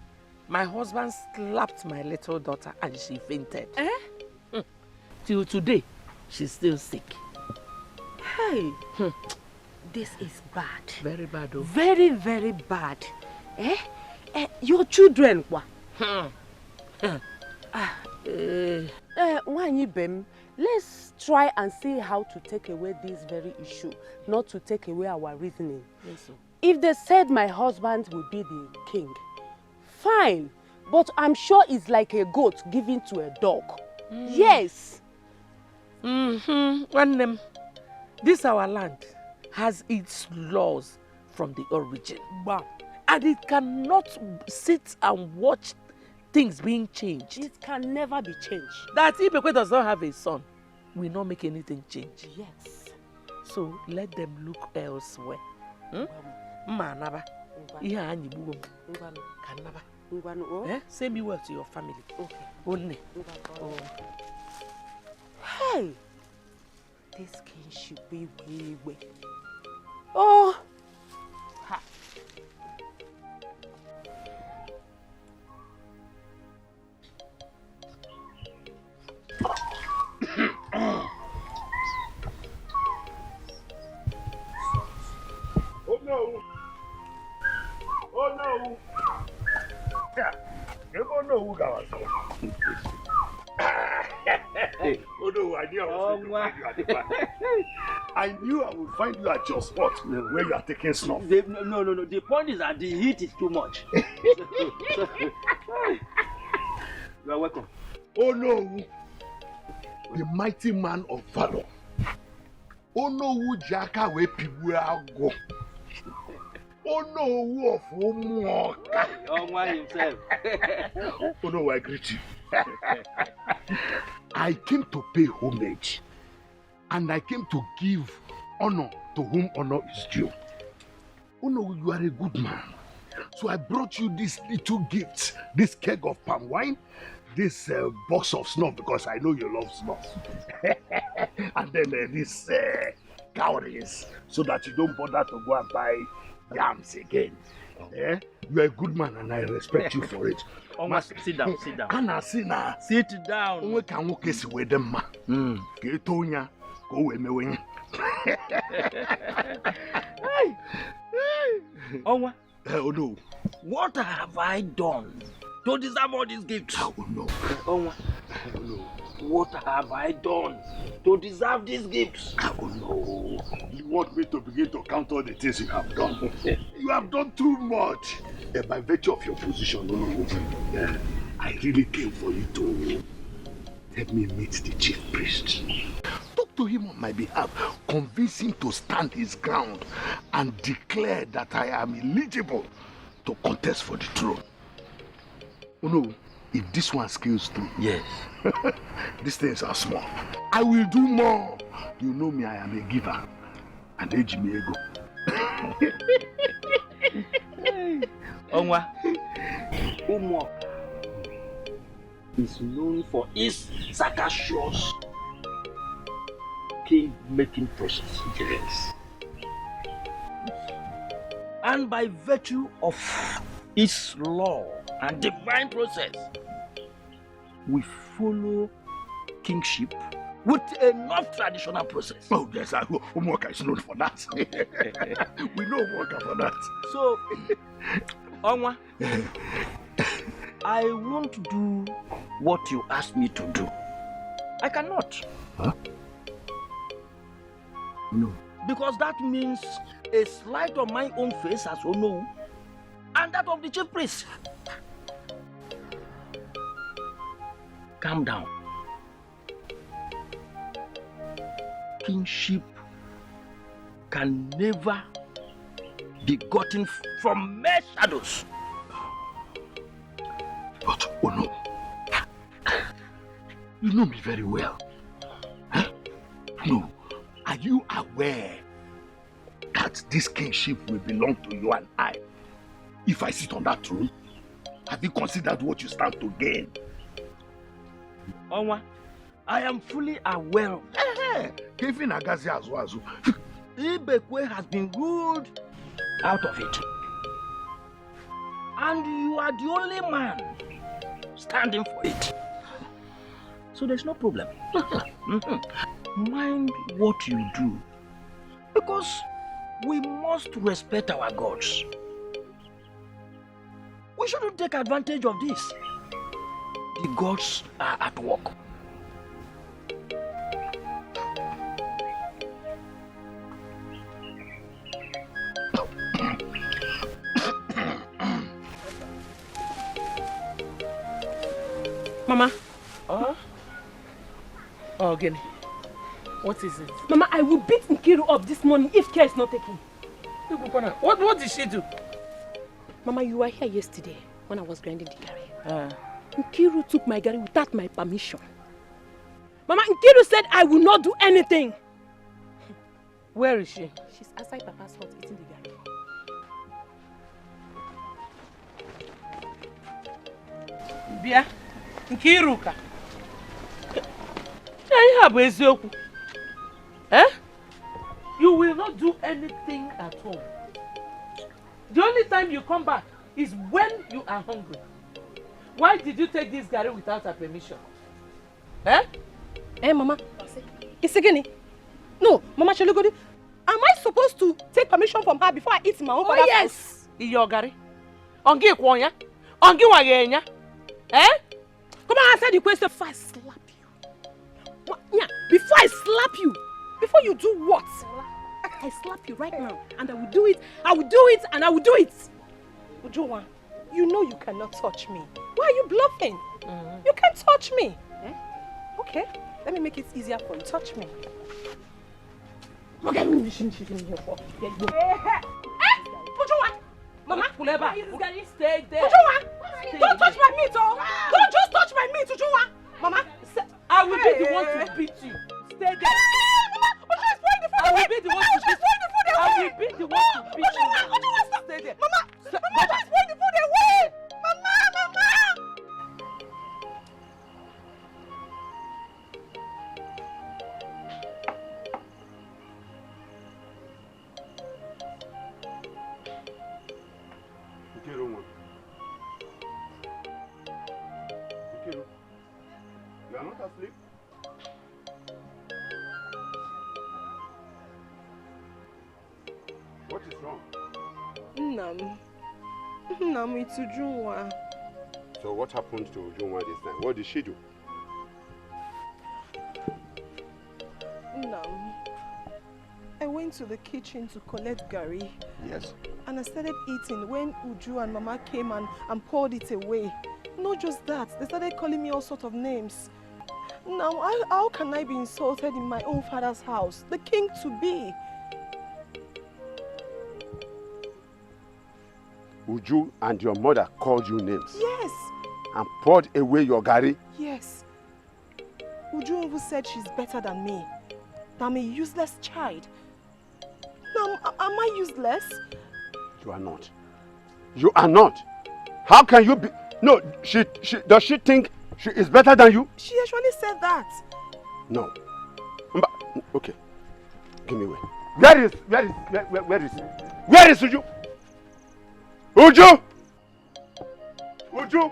my husband slapped my little daughter and she fainted. Till today, she's still sick. Hey, this is bad. Very bad, oh. Very, very bad. Your children, what? Let's try and see how to take away this very issue, not to take away our reasoning. Yes, sir. If they said my husband will be the king, fine. But I'm sure it's like a goat given to a dog. Yes. This our land has its laws from the origin. Wow. And it cannot sit and watch things being changed. It can never be changed. That Ibekwe does not have a son will not make anything change. Yes. So let them look elsewhere. Say me well to your family. Okay. Only. Hey, this king should be way. Oh. Ha. Oh no! Oh no! Yeah, you don't know who got us. Oh no, I knew I was going to find you at the back. I knew I would find you at your spot where you are taking snuff. No. The point is that the heat is too much. You are welcome. Oh no! The mighty man of valor. Oh no, who Jaka we Pibuago. Oh no, who of Omuoka. Onwa himself. Oh no, I greet you. I came to pay homage, and I came to give honor to whom honor is due. Oh no, you are a good man. So I brought you these little gifts, this keg of palm wine, this box of snuff, because I know you love snuff. And then this cowries, so that you don't bother to go and buy yams again. You are a good man and I respect you for it. Sit down. Anna, sit down. Onwe ka nwoke si wede mma. Ka eto nya ka o we mewe nya. Onwa. Oh no. What have I done to deserve all these gifts? Oh no. Onwa. Oh no. What have I done to deserve these gifts? Oh no. You want me to begin to count all the things you have done? You have done too much. By virtue of your position, no. I really came for you to help me meet the chief priest. Talk to him on my behalf. Convince him to stand his ground and declare that I am eligible to contest for the throne. Oh no. If this one scales through, yes, these things are small. I will do more. You know me, I am a giver. And Ejimiego. Onwa, Umo is known for his sagacious king-making process. Yes. And by virtue of his law and divine process, we follow kingship with enough traditional process. Oh yes, Umoka is known for that. We know Umoka for that. So, Onwa, I won't do what you asked me to do. I cannot. Huh? No. Because that means a slight on my own face as Ono and that of the chief priest. Calm down. Kingship can never be gotten from mere shadows. But Ono, you know me very well. Huh? No, are you aware that this kingship will belong to you and I if I sit on that throne? Have you considered what you stand to gain? Onwa, I am fully aware of Kevin Agazi Azu. Ibekwe has been ruled out of it. And you are the only man standing for it. So there's no problem. Mind what you do. Because we must respect our gods. We shouldn't take advantage of this. The gods are at work. Mama. Oh, Gini. What is it? Mama, I will beat Nkiru up this morning if care is not taken. What did she do? Mama, you were here yesterday when I was grinding the gari. Nkiru took my gari without my permission. Mama, Nkiru said I will not do anything. Where is she? She's outside Papa's hut eating the gari. Bia, Nkiru ka. You have Ezeonu. You will not do anything at home. The only time you come back is when you are hungry. Why did you take this gari without her permission? Mama. Isegeni. No, Mama Chelugodi. Am I supposed to take permission from her before I eat my own father's food? Yes. Your gari. Ongi kwonya. Ongi wagenya. Come on, answer the question before I slap you. What? Yeah, before I slap you. Before you do what? I slap you right now. And I will do it. I will do it and I will do it. Ujowa, you know you cannot touch me. Why are you bluffing? You can't touch me. Okay, let me make it easier for you. Touch me. Okay. Ujowa! Mama, stay there. Ujowa! Don't touch my meat, oh! Don't just touch my meat, Ujowa! Mama, I will be the one to beat you. Stay there. I will be the one to beat you. I will be the one to beat you. Stay there. Mama, just throw the food away! Mama! Nkiru, you are not asleep? What is wrong? Nam, it's Ujunwa. So what happened to Ujunwa this time? What did she do? Nam, I went to the kitchen to collect gari. Yes. And I started eating when Uju and Mama came and poured it away. Not just that, they started calling me all sorts of names. Now, how can I be insulted in my own father's house? The king to be. Uju and your mother called you names? Yes. And poured away your gari? Yes. Uju even said she's better than me. That I'm a useless child. Now, am I useless? You are not. You are not. How can you be? No, does she think she is better than you? She actually said that. No. Okay. Give me way. Where is Uju? Uju! Uju!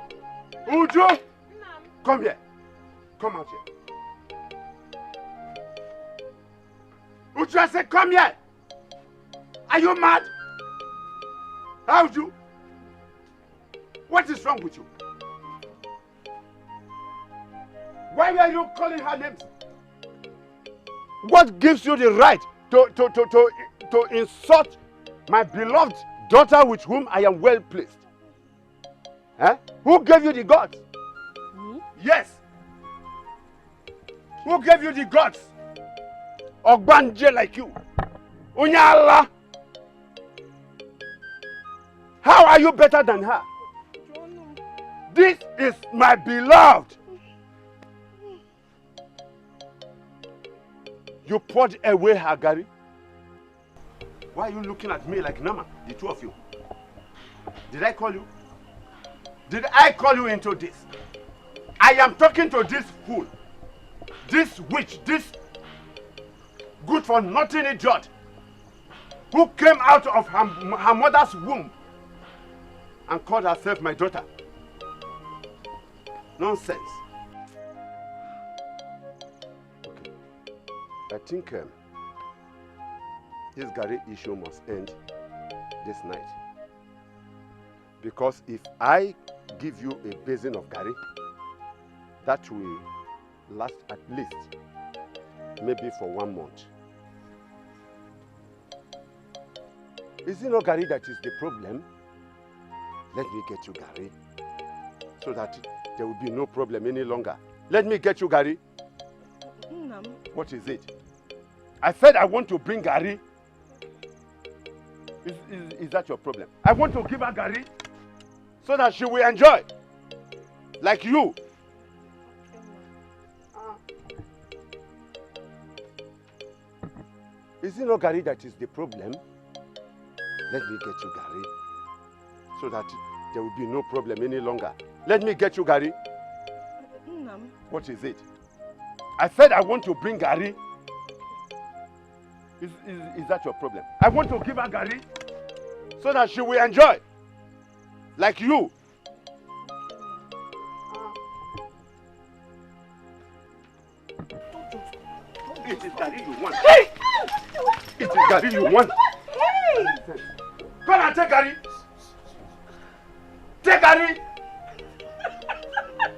Uju! Come here. Come out here. Uju, I said come here. Are you mad? How Uju? What is wrong with you? Why are you calling her names? What gives you the right to insult my beloved daughter with whom I am well pleased? Who gave you the gods? Me? Yes. Who gave you the gods? Ogbanje like you. Unyala. How are you better than her? This is my beloved. You poured away her gari. Why are you looking at me like Nama, the two of you? Did I call you? Did I call you into this? I am talking to this fool, this witch, this good for nothing idiot who came out of her mother's womb and called herself my daughter. Nonsense. Okay. I think this Gary issue must end this night. Because if I give you a basin of Gary, that will last at least maybe for 1 month. Is it not Gary that is the problem? Let me get you Gary so that there will be no problem any longer. Let me get you Gary. What is it? I said I want to bring Gary. Is that your problem? I want to give her Gary so that she will enjoy. Like you. Is it not Gary that is the problem? Let me get you Gary so that there will be no problem any longer. Let me get you Gary. What is it? I said I want to bring Gary. Is that your problem? I want to give her Gary so that she will enjoy. Like you. It is Gary you want. It is Gary you want. Come and take Gary. Take Gary.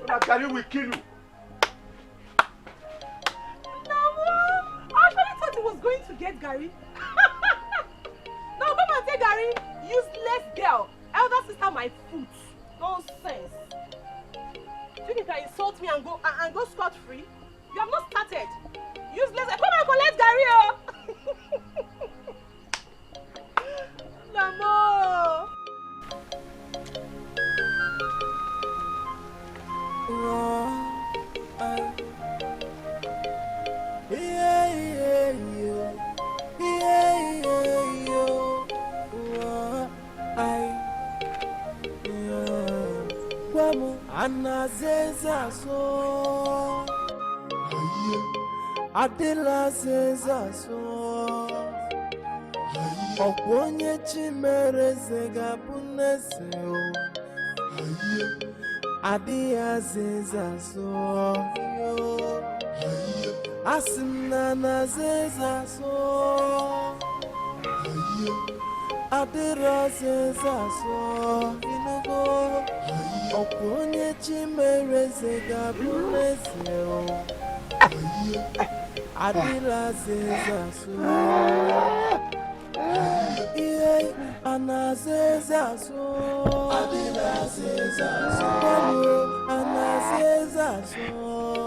So that Gary will kill you. Was going to get Gary. Now come and take Gary. Useless girl. Elder sister my foot. Nonsense. Do you think I insult me and go scot free? You have not started. Useless. Come and collect Gary. Namo. Anazeza so Adela zeza so Okwonye chimere zega bunese o Adia zeza so Asimna na zeza so Adela zeza so Inugo Okwonye chimere zega bunese o Adila zeza so Iye anazeza so Adila zeza so Anazeza so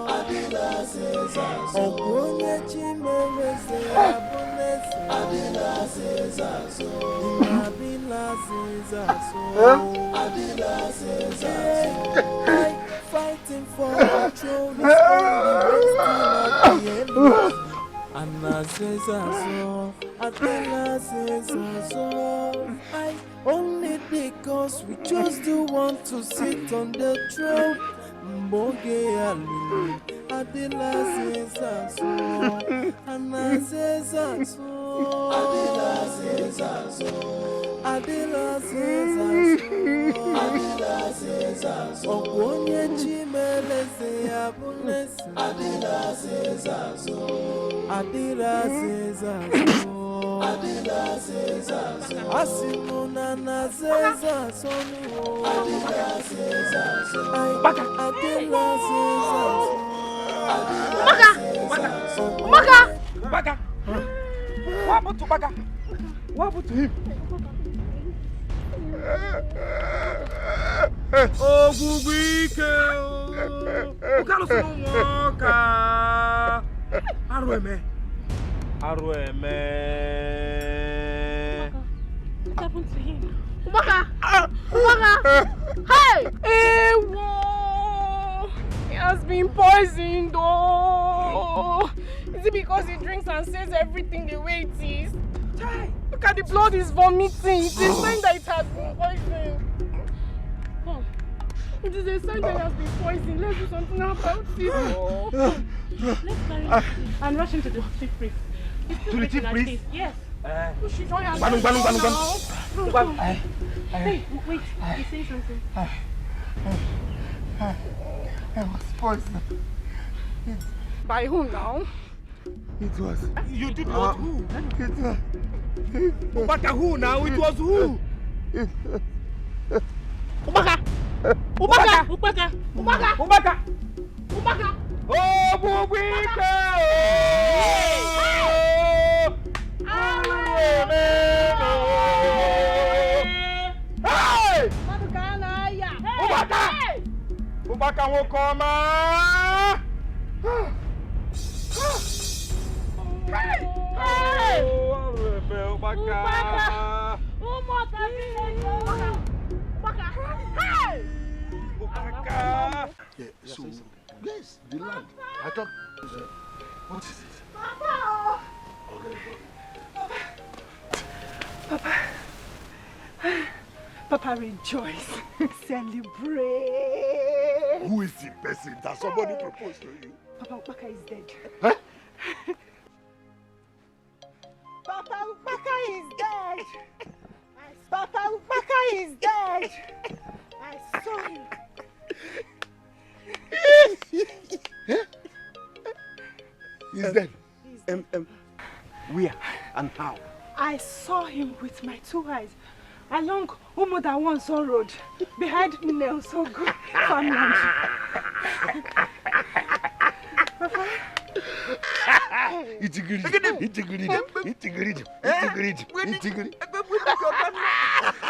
Adila zeza so Okwonye chimere zega bunese Adila zeza so Adila zeza so Adila zeza so Fighting for control is only wasting of the enemy. Anazeza so, Adela zeza so. I only because we chose the one to sit on the throne. Mboge alulu, Adela zeza so, Anazeza so, Adela zeza so. Adela zeza so, Adela zeza so. Okwonye chimele se abunese. Adela zeza so, Adela zeza so, Adela zeza so. Asimuna na zeza so no. Adela zeza so, Adela zeza so, Adela zeza so. Baka, what happened to Baka? What happened to him? Oh, Gugike! Ukano sino moka. Arweme. What happened to him? Umaka! Hey! Ewo! He has been poisoned, oh! Is it because he drinks and says everything the way it is? Look at the blood he's vomiting. It is saying that it has been poisoned. It is a sign that he has been poisoned. Let's do something about it. Oh. Let's carry him and rush him to the chief priest. To the chief priest? Yes. Hey, wait. He's saying something. I was poisoned. By whom now? It was. You did what? Who? It was. But who now? It was who? Ubaka! Ubaka! Ubaka! Ubaka! Ubaka! Ubaka! Oh, Bubika! Hey! Ubaka! Ubaka will come. Hey! Hey! Ubaka! Yeah, so, yes, the land. I thought, what is it? Papa, rejoice. Celebrate. Who is the person that somebody proposed to you? Papa Ubaka is dead. Huh? Papa Ubaka is dead. Papa Ubaka is dead. I saw him. He's dead. Where and how? I saw him with my 2 eyes along Umudawanso Road behind Minelsogo farmland.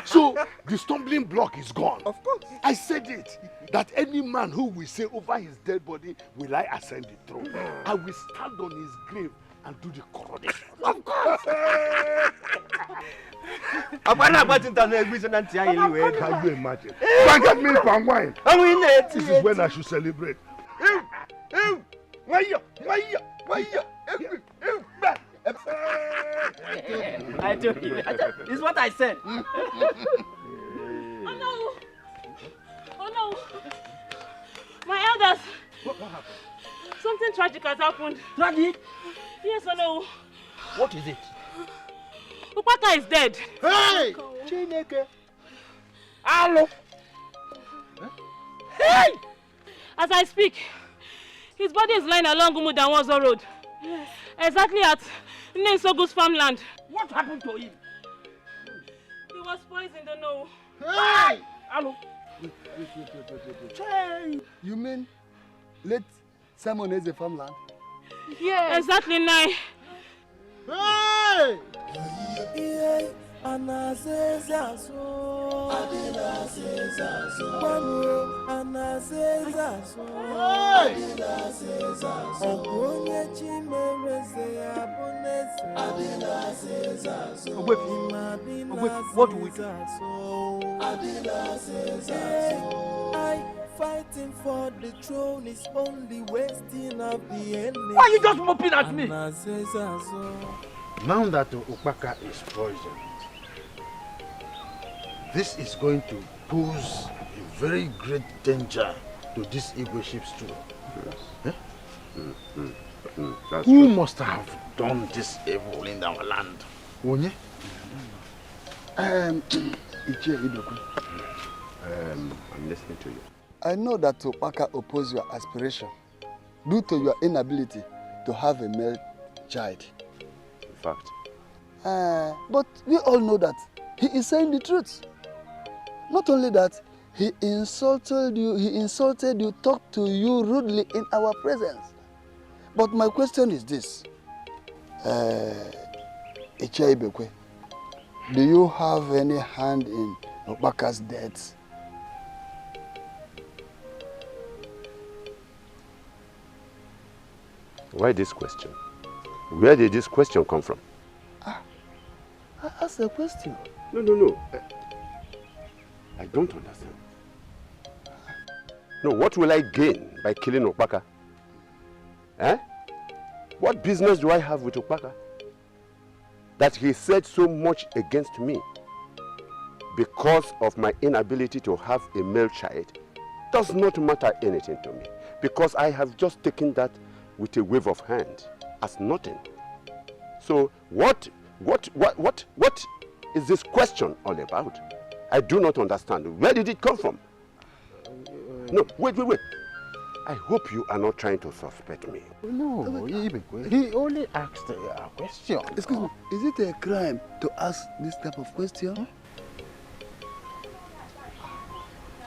So the stumbling block is gone. Of course. I said it. That any man who will say over his dead body will I ascend the throne. I will stand on his grave and do the coronation. Of course. Can you imagine? Blanket milk and wine. This is when I should celebrate. I told you. It's what I said. Oh no! Oh no! My elders! What happened? Something tragic has happened. Tragic? Yes or no? What is it? Ubaka is dead. Hey! Chineke. Hello. Hey! As I speak, his body is lying along Umudawanso Road. Yes. Exactly at Nensogo's farmland. What happened to him? He was poisoned, don't know. Hey! Hello. Hey! You mean let Simon has a farmland? Yes. Exactly 9. Hey! What do we do? Fighting for the throne is only wasting of the enemy. Why are you just moping at me? Now that Ubaka is poisoned, this is going to pose a very great danger to these Igbo ships too. Yes. Who must have done this evil in our land? Onye? I'm listening to you. I know that Ubaka opposes your aspiration due to your inability to have a male child. In fact. But we all know that he is saying the truth. Not only that, he insulted you, talked to you rudely in our presence. But my question is this. Ichebekwe, do you have any hand in Ubaka's death? Why this question? Where did this question come from? I asked a question. No. I don't understand. No, what will I gain by killing Ubaka? Eh? What business do I have with Ubaka? That he said so much against me because of my inability to have a male child. does not matter anything to me because I have just taken that with a wave of hand as nothing. So what is this question all about? I do not understand. Where did it come from? No, wait. I hope you are not trying to suspect me. No, he only asked a question. Excuse me, is it a crime to ask this type of question? Huh?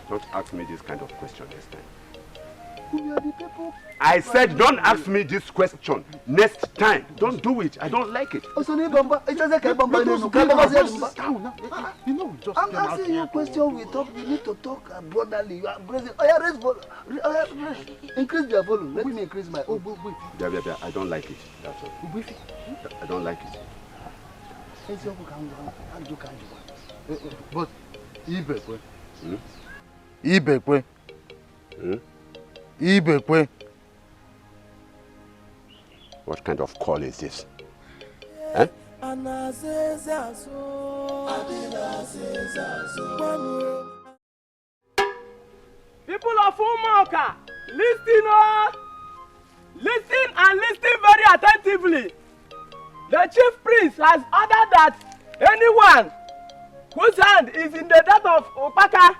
Don't ask me this kind of question next time. We are the people. I said don't ask me this question next time. Don't do it. I don't like it. I'm asking you a question. We need to talk brotherly. You are brazen. Oh, yeah, raise volume. Increase your volume. Let me increase my own. I don't like it. That's all. I don't like it. But Ibekwe. Ibekwe. Ibekwe. What kind of call is this? Eh? People of Umoka, listen and listen very attentively. The chief priest has ordered that anyone whose hand is in the death of Opaka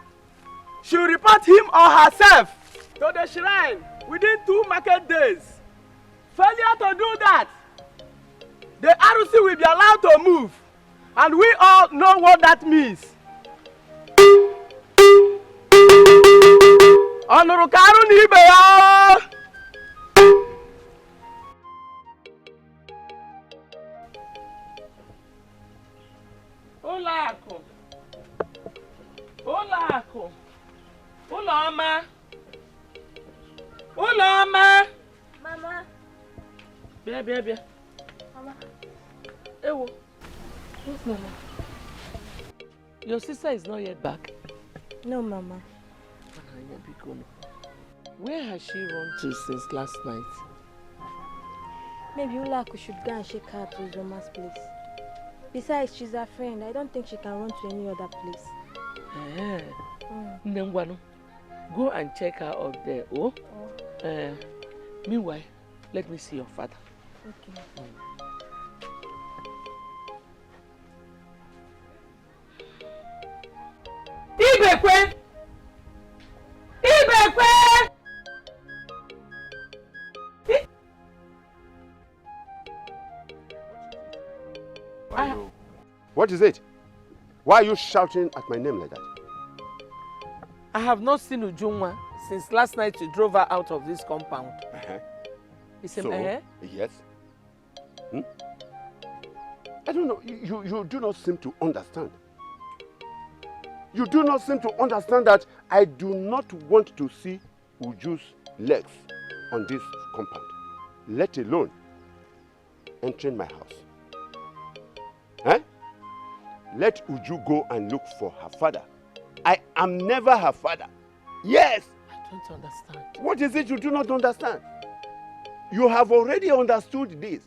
should report him or herself to the shrine within 2 market days. Failure to do that, the RC will be allowed to move, and we all know what that means. Onurukaru nibe yo. Olaku. Uloma. Mama. Bia. Mama. Ewo. Yes, Mama. Your sister is not yet back. No, Mama. Where has she run to since last night? Maybe Ulaku should go and shake her to Zoma's place. Besides, she's a friend. I don't think she can run to any other place. Nengwanu, go and check her up there. Oh? Meanwhile, let me see your father. Okay. Ibekwe! What is it? Why are you shouting at my name like that? I have not seen Ujunwa since last night you drove her out of this compound. Yes. I don't know. You do not seem to understand. You do not seem to understand that I do not want to see Uju's legs on this compound, let alone entering my house. Eh? Let Uju go and look for her father. I am never her father. Yes. I don't understand. What is it you do not understand? You have already understood this,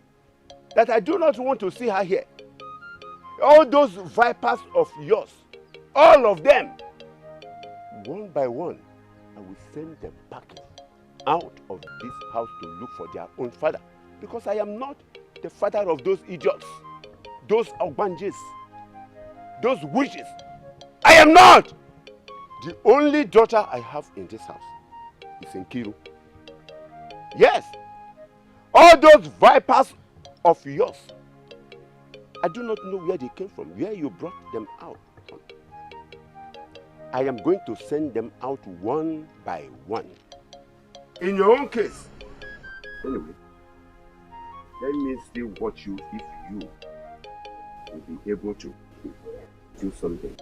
that I do not want to see her here. All those vipers of yours, all of them, one by one, I will send them packing out of this house to look for their own father. Because I am not the father of those idiots, those Ogbanjis, those witches. I am not! The only daughter I have in this house is Nkiru. Yes! All those vipers of yours, I do not know where they came from, where you brought them out from. I am going to send them out one by one. In your own case. Anyway, let me see what you, if you will be able to do something.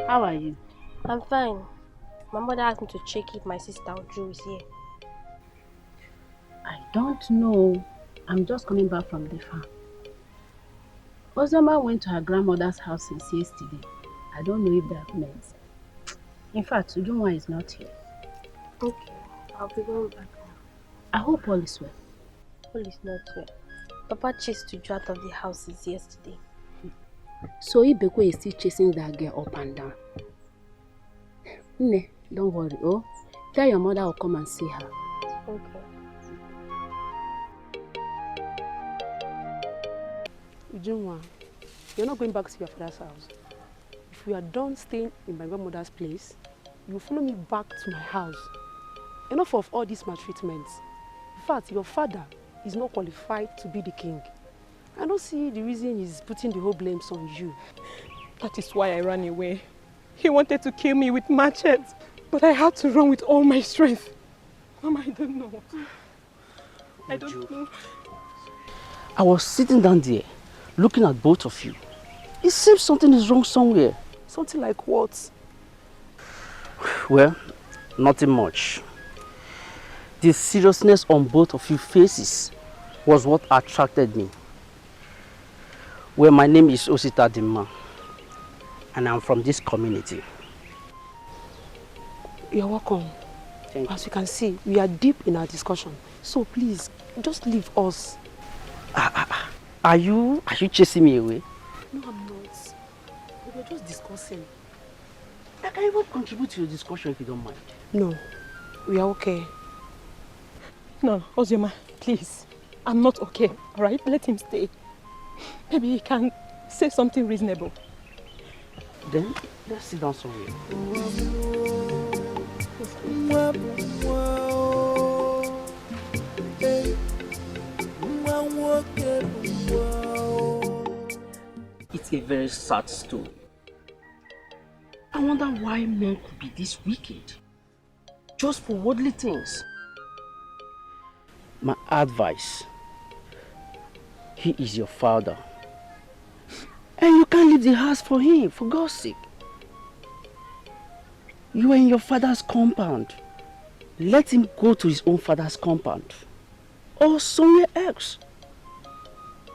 How are you? I'm fine. My mother asked me to check if my sister Uju is here. Don't know. I'm just coming back from the farm. Ozoma went to her grandmother's house since yesterday. I don't know if that means. In fact, Ujunwa is not here. Okay, I'll be going back now. I hope all is well. All is not well. Papa chased Uju out of the house since yesterday. So Ibekwe is still chasing that girl up and down. Nne, don't worry, oh. Tell your mother I'll come and see her. Okay. Ujunwa, you're not going back to your father's house. If we are done staying in my grandmother's place, you will follow me back to my house. Enough of all these maltreatments. In fact, your father is not qualified to be the king. I don't see the reason he's putting the whole blame on you. That is why I ran away. He wanted to kill me with machetes, but I had to run with all my strength. Mama, I don't know. I don't know. I was sitting down there, looking at both of you. It seems something is wrong somewhere. Something like what? Well, nothing much. The seriousness on both of your faces was what attracted me. Well, my name is Osita Dimma, and I'm from this community. You're welcome. As you can see, we are deep in our discussion. So please, just leave us. Are you chasing me away? No, I'm not. We were just discussing. I can even contribute to your discussion if you don't mind. No, we are okay. No, Ozioma, please. I'm not okay, all right? Let him stay. Maybe he can say something reasonable. Then, let's sit down somewhere. It's a very sad story. I wonder why men could be this wicked. Just for worldly things. My advice, he is your father. And you can't leave the house for him, for God's sake. You are in your father's compound. Let him go to his own father's compound. Or somewhere else.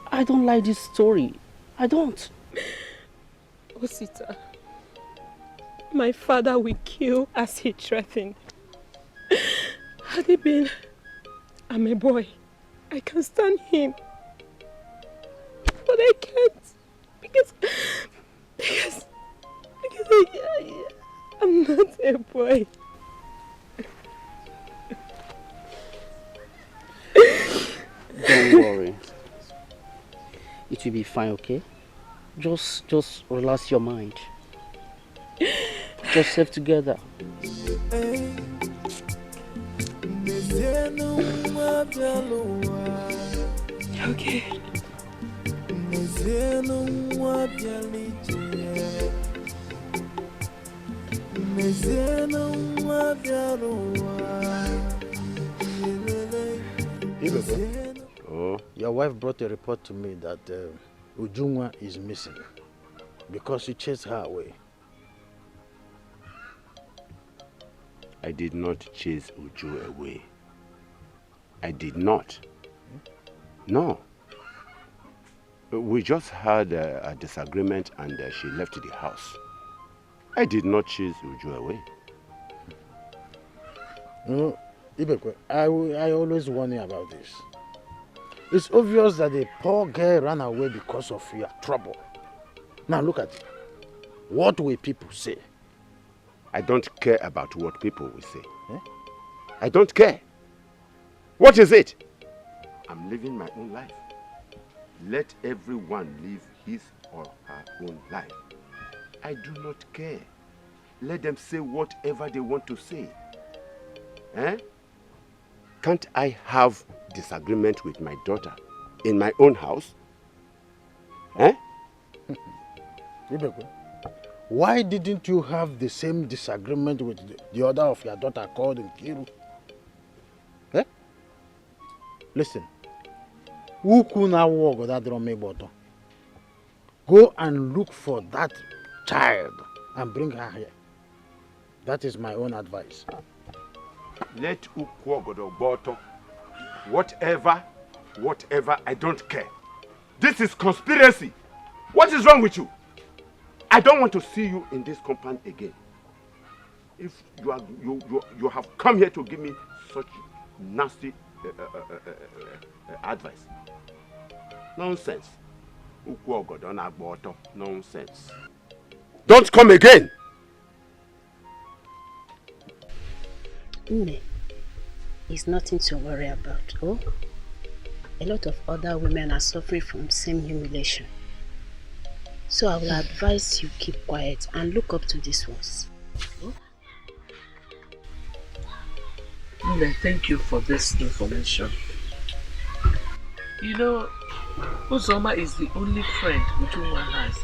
I don't like this story. I don't. Osita, my father will kill as he threatened. Had it been, I'm a boy. I can stand him. But I can't. Because I'm not a boy. Don't worry. It will be fine, okay? Just relax your mind. Just stay together. Okay. Oh. Your wife brought a report to me that Ujunwa is missing because you chased her away. I did not chase Uju away. I did not. No. We just had a disagreement and she left the house. I did not chase Uju away. No, Ibekwe, I always warn you about this. It's obvious that the poor girl ran away because of your trouble. Now look at it. What will people say? I don't care about what people will say. Eh? I don't care. What is it? I'm living my own life. Let everyone live his or her own life. I do not care. Let them say whatever they want to say. Eh? Can't I have disagreement with my daughter in my own house? Eh? Why didn't you have the same disagreement with the other of your daughter called Nkiru? Eh? Listen. Go and look for that child and bring her here. That is my own advice. Let Ukwogodo Boto Whatever, I don't care. This is conspiracy. What is wrong with you? I don't want to see you in this compound again. If you have come here to give me such nasty advice. Nonsense. Nonsense. Don't come again. Nne, it's nothing to worry about, oh? A lot of other women are suffering from same humiliation. So I will advise you keep quiet and look up to these ones. Oh? Nne, thank you for this information. You know, Uzoma is the only friend Ujunwa has.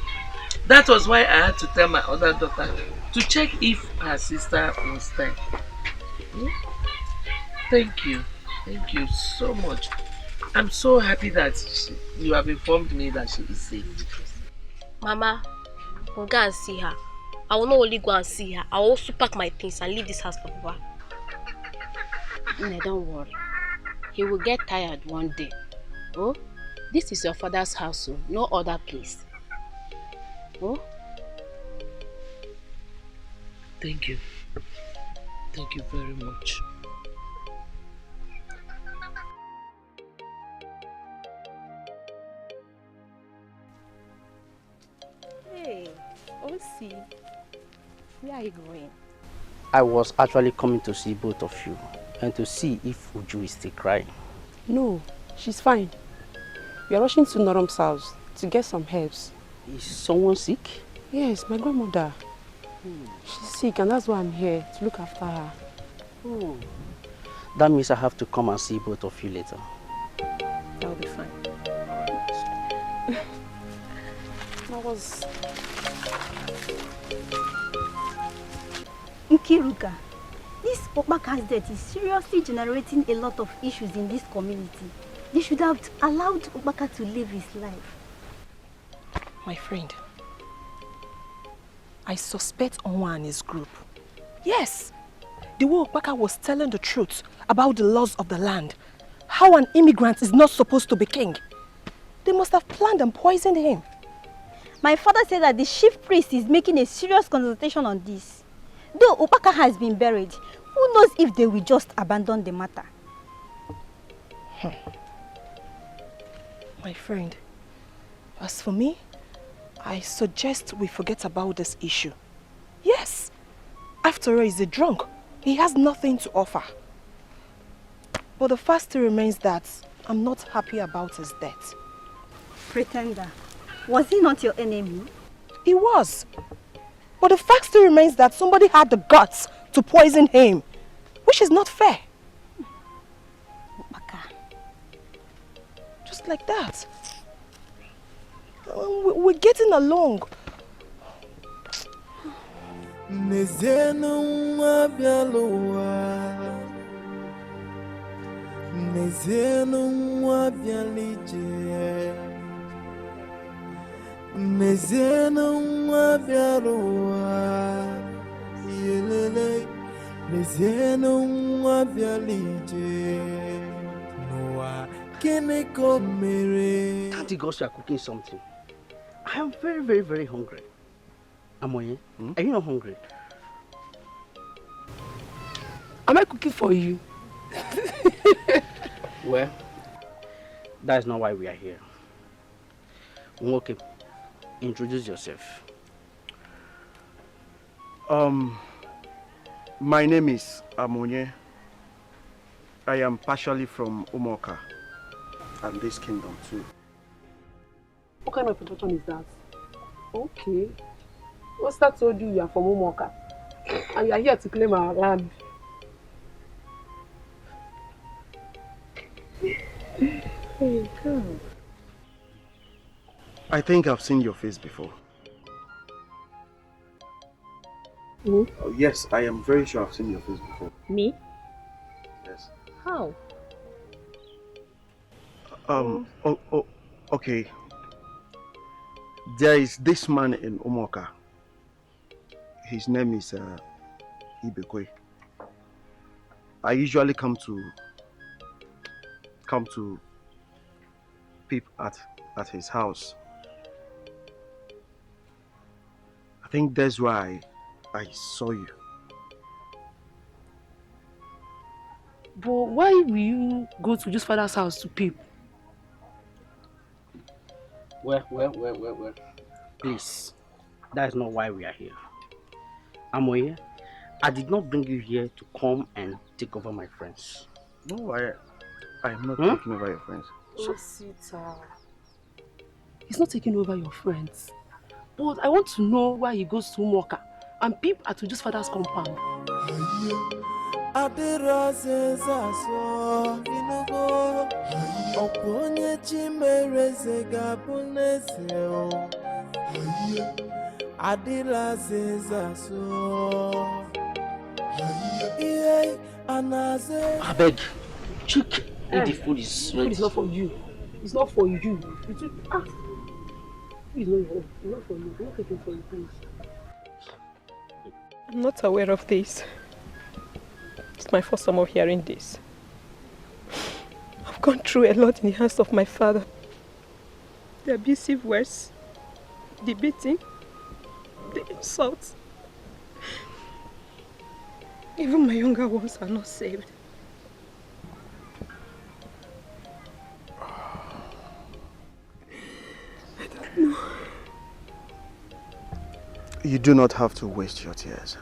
That was why I had to tell my other daughter to check if her sister was there. Thank you so much. I'm so happy that you have informed me that she is safe. Mama, we'll go and see her. I will not only go and see her, I will also pack my things and leave this house for Papa. No, don't worry. He will get tired one day. Oh, this is your father's house, so no other place. Oh? Thank you. Thank you very much. Hey, Osi, where are you going? I was actually coming to see both of you and to see if Uju is still crying. No, she's fine. We are rushing to Norom's house to get some herbs. Is someone sick? Yes, my grandmother. She's sick and that's why I'm here, to look after her. Oh. That means I have to come and see both of you later. That will be fine. Nkiruka, this Okpaka's death is seriously generating a lot of issues in this community. They should have allowed Okpaka to live his life. My friend, I suspect Onwa and his group. Yes, the way Okpaka was telling the truth about the laws of the land, how an immigrant is not supposed to be king. They must have planned and poisoned him. My father said that the chief priest is making a serious consultation on this. Though Okpaka has been buried, who knows if they will just abandon the matter? My friend, as for me, I suggest we forget about this issue. Yes, after all, he's a drunk. He has nothing to offer. But the fact still remains that I'm not happy about his death. Pretender, was he not your enemy? He was. But the fact still remains that somebody had the guts to poison him, which is not fair. Just like that. We're getting along. Ezeonu abialowa, Ezeonu abialije, Ezeonu abialowa, yelele, Ezeonu abialije, Noah keneko mere. Auntie Ngozi, you are cooking something. I am very, very, very hungry. Amoye, are you not hungry? Am I cooking for you? Well, that is not why we are here. Okay, introduce yourself. My name is Amonye. I am partially from Umoka and this kingdom too. What kind of introduction is that? Okay. What's that told you are from Umoka and you are here to claim our land? Hey, God. I think I've seen your face before. Oh, yes, I am very sure I've seen your face before. Me? Yes. How? Okay. There is this man in Umoka. His name is Ibekwe. I usually come to come to peep at his house. I think that's why I saw you. But why will you go to Uju's father's house to peep? Well. Please, that is not why we are here. Amoye, I did not bring you here to come and take over my friends. No, I am not taking over your friends. Oh, Sita. He's not taking over your friends. But I want to know why he goes to Umoka and peep at Uju's father's compound. I beg, check if the food is ready. Food is not for you. It's not for you. It's not for you. It's not for you. I'm not taking for you, please. I'm not aware of this. It's my first time of hearing this. I've gone through a lot in the hands of my father. The abusive words, the beating, the insults. Even my younger ones are not saved. I don't know. You do not have to waste your tears.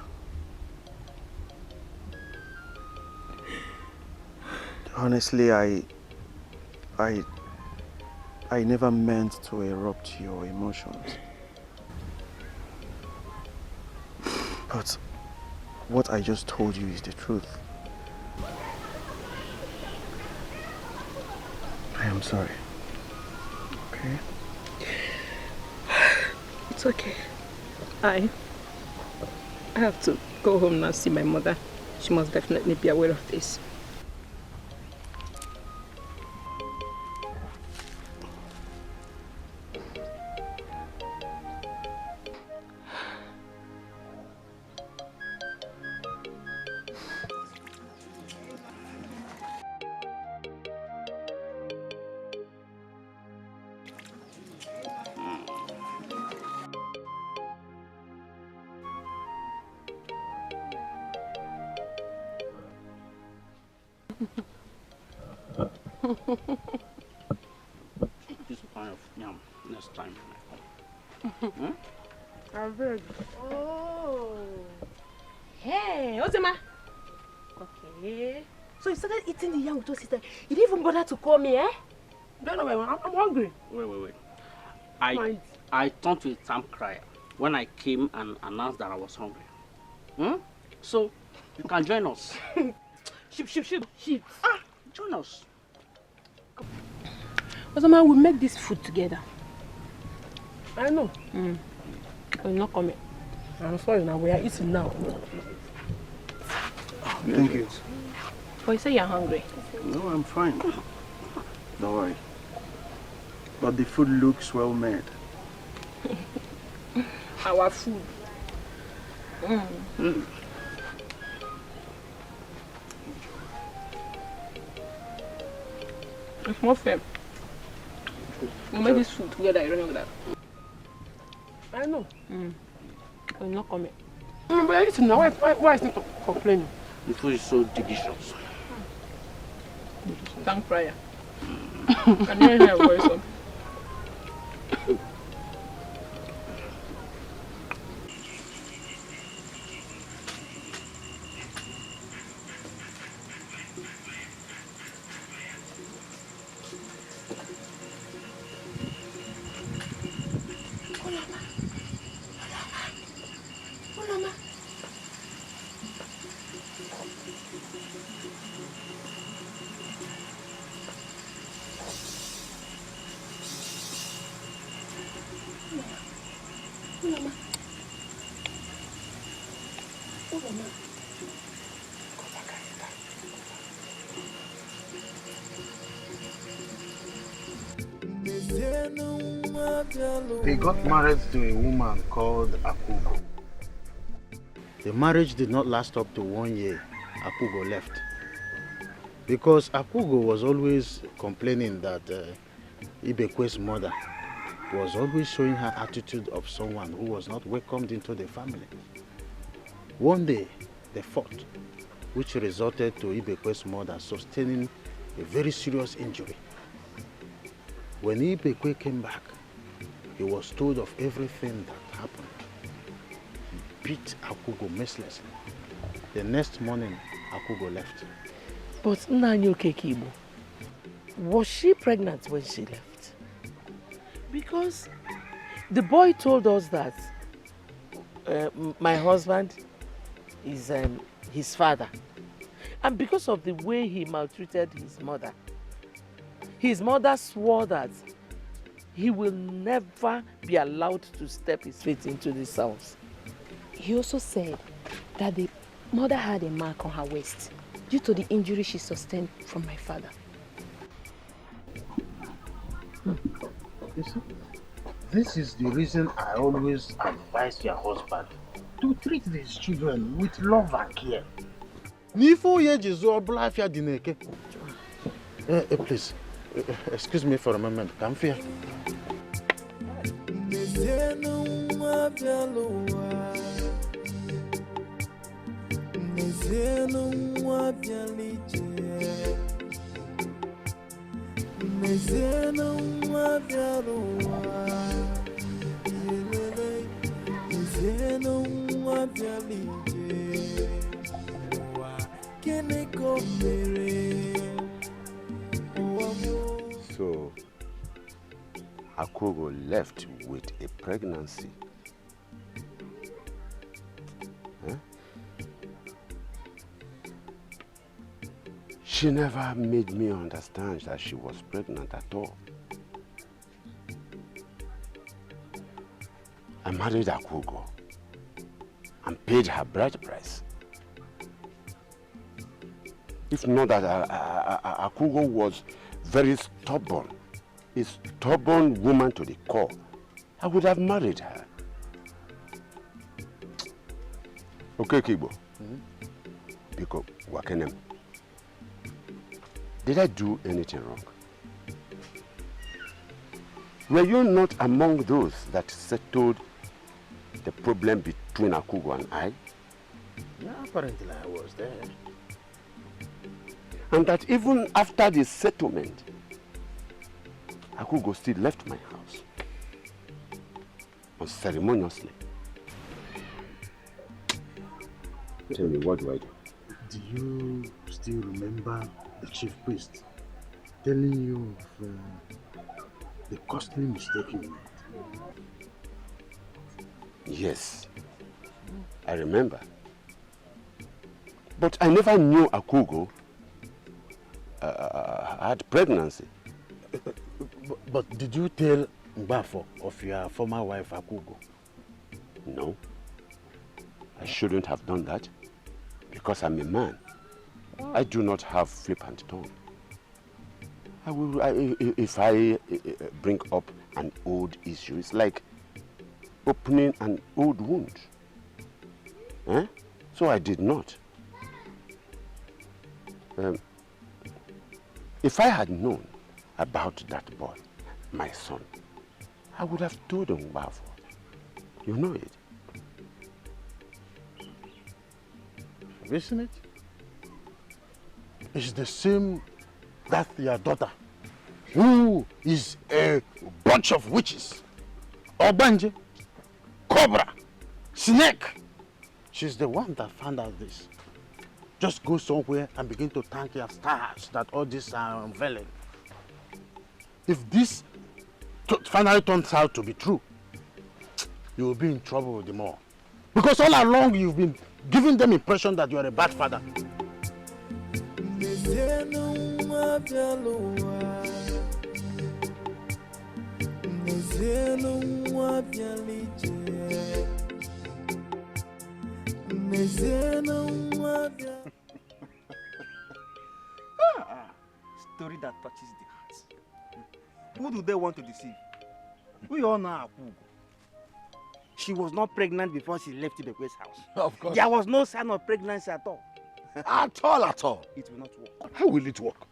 Honestly, I never meant to erupt your emotions. But what I just told you is the truth. I am sorry. Okay? It's okay. I have to go home now and see my mother. She must definitely be aware of this. This kind of yam next time. I'm very Oh. Hey, Ozema. Okay. So you started eating the yam with your sister. You didn't even bother to call me, eh? No, I'm hungry. Wait. I turned to a town crier when I came and announced that I was hungry. So you can join us. Sheep. Join us. Ozema, we make this food together. I know. You're not coming. I'm sorry now, we are eating now. Thank you. But you say you're hungry. No, I'm fine. Don't worry. But the food looks well made. Our food. It's more fair. We made this food together, you know that. I know. You're not coming. But you're eating now. Why is he complaining? The food is so delicious. Thank prayer. Can you hear your voice up? He got married to a woman called Akugo. The marriage did not last up to 1 year. Akugo left. Because Akugo was always complaining that Ibekwe's mother was always showing her attitude of someone who was not welcomed into the family. One day, they fought, which resulted to Ibekwe's mother sustaining a very serious injury. When Ibekwe came back, he was told of everything that happened. He beat Akugo mercilessly. The next morning, Akugo left. But Nanyoke Kibo, was she pregnant when she left? Because the boy told us that my husband is his father. And because of the way he maltreated his mother swore that he will never be allowed to step his feet into this house. He also said that the mother had a mark on her waist due to the injury she sustained from my father. You see, this is the reason I always advise your husband to treat these children with love and care. Please, excuse me for a moment. Come here. So, Akugo left with a pregnancy. Huh? She never made me understand that she was pregnant at all. I married Akugo and paid her bride price. If not that Akugo was very stubborn, a stubborn woman to the core, I would have married her. Okay, Kibo. Because Wakenem, did I do anything wrong? Were you not among those that settled the problem between Akugo and I? Yeah, apparently I was there. And that even after the settlement, Akugo still left my house unceremoniously. Tell me, what do I do? Do you still remember the chief priest telling you of the costly mistake you made? Yes, I remember. But I never knew Akugo had pregnancy. But did you tell Mbafo of your former wife Akugo? No. I shouldn't have done that because I'm a man. I do not have flippant tongue. If I bring up an old issue, it's like opening an old wound. Eh? So I did not. If I had known about that boy, my son, I would have told him about it. You know it. Isn't it? It's the same that your daughter, who is a bunch of witches, Obanje, Cobra, Snake. She's the one that found out this. Just go somewhere and begin to thank your stars that all this are unveiling. If this finally turns out to be true, you will be in trouble with them all. Because all along you've been giving them impression that you are a bad father. Story that touches the heart. Who do they want to deceive? We all know Akugo. She was not pregnant before she left Ibekwe's house. Of course. There was no sign of pregnancy at all. At all, at all. It will not work. How will it work?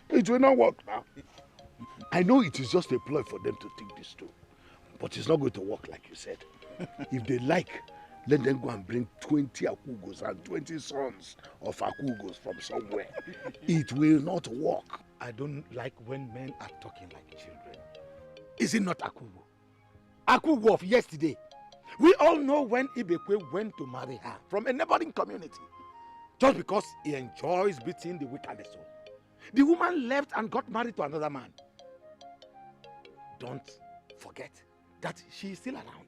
It will not work now. I know it is just a ploy for them to take this stone, but it's not going to work like you said. If they like, let them go and bring 20 akugos and 20 sons of akugos from somewhere. It will not work. I don't like when men are talking like children. Is it not Akugo? Akugo of yesterday. We all know when Ibekwe went to marry her from a neighboring community. Just because he enjoys beating the weak and the soul. The woman left and got married to another man. Don't forget that she is still around.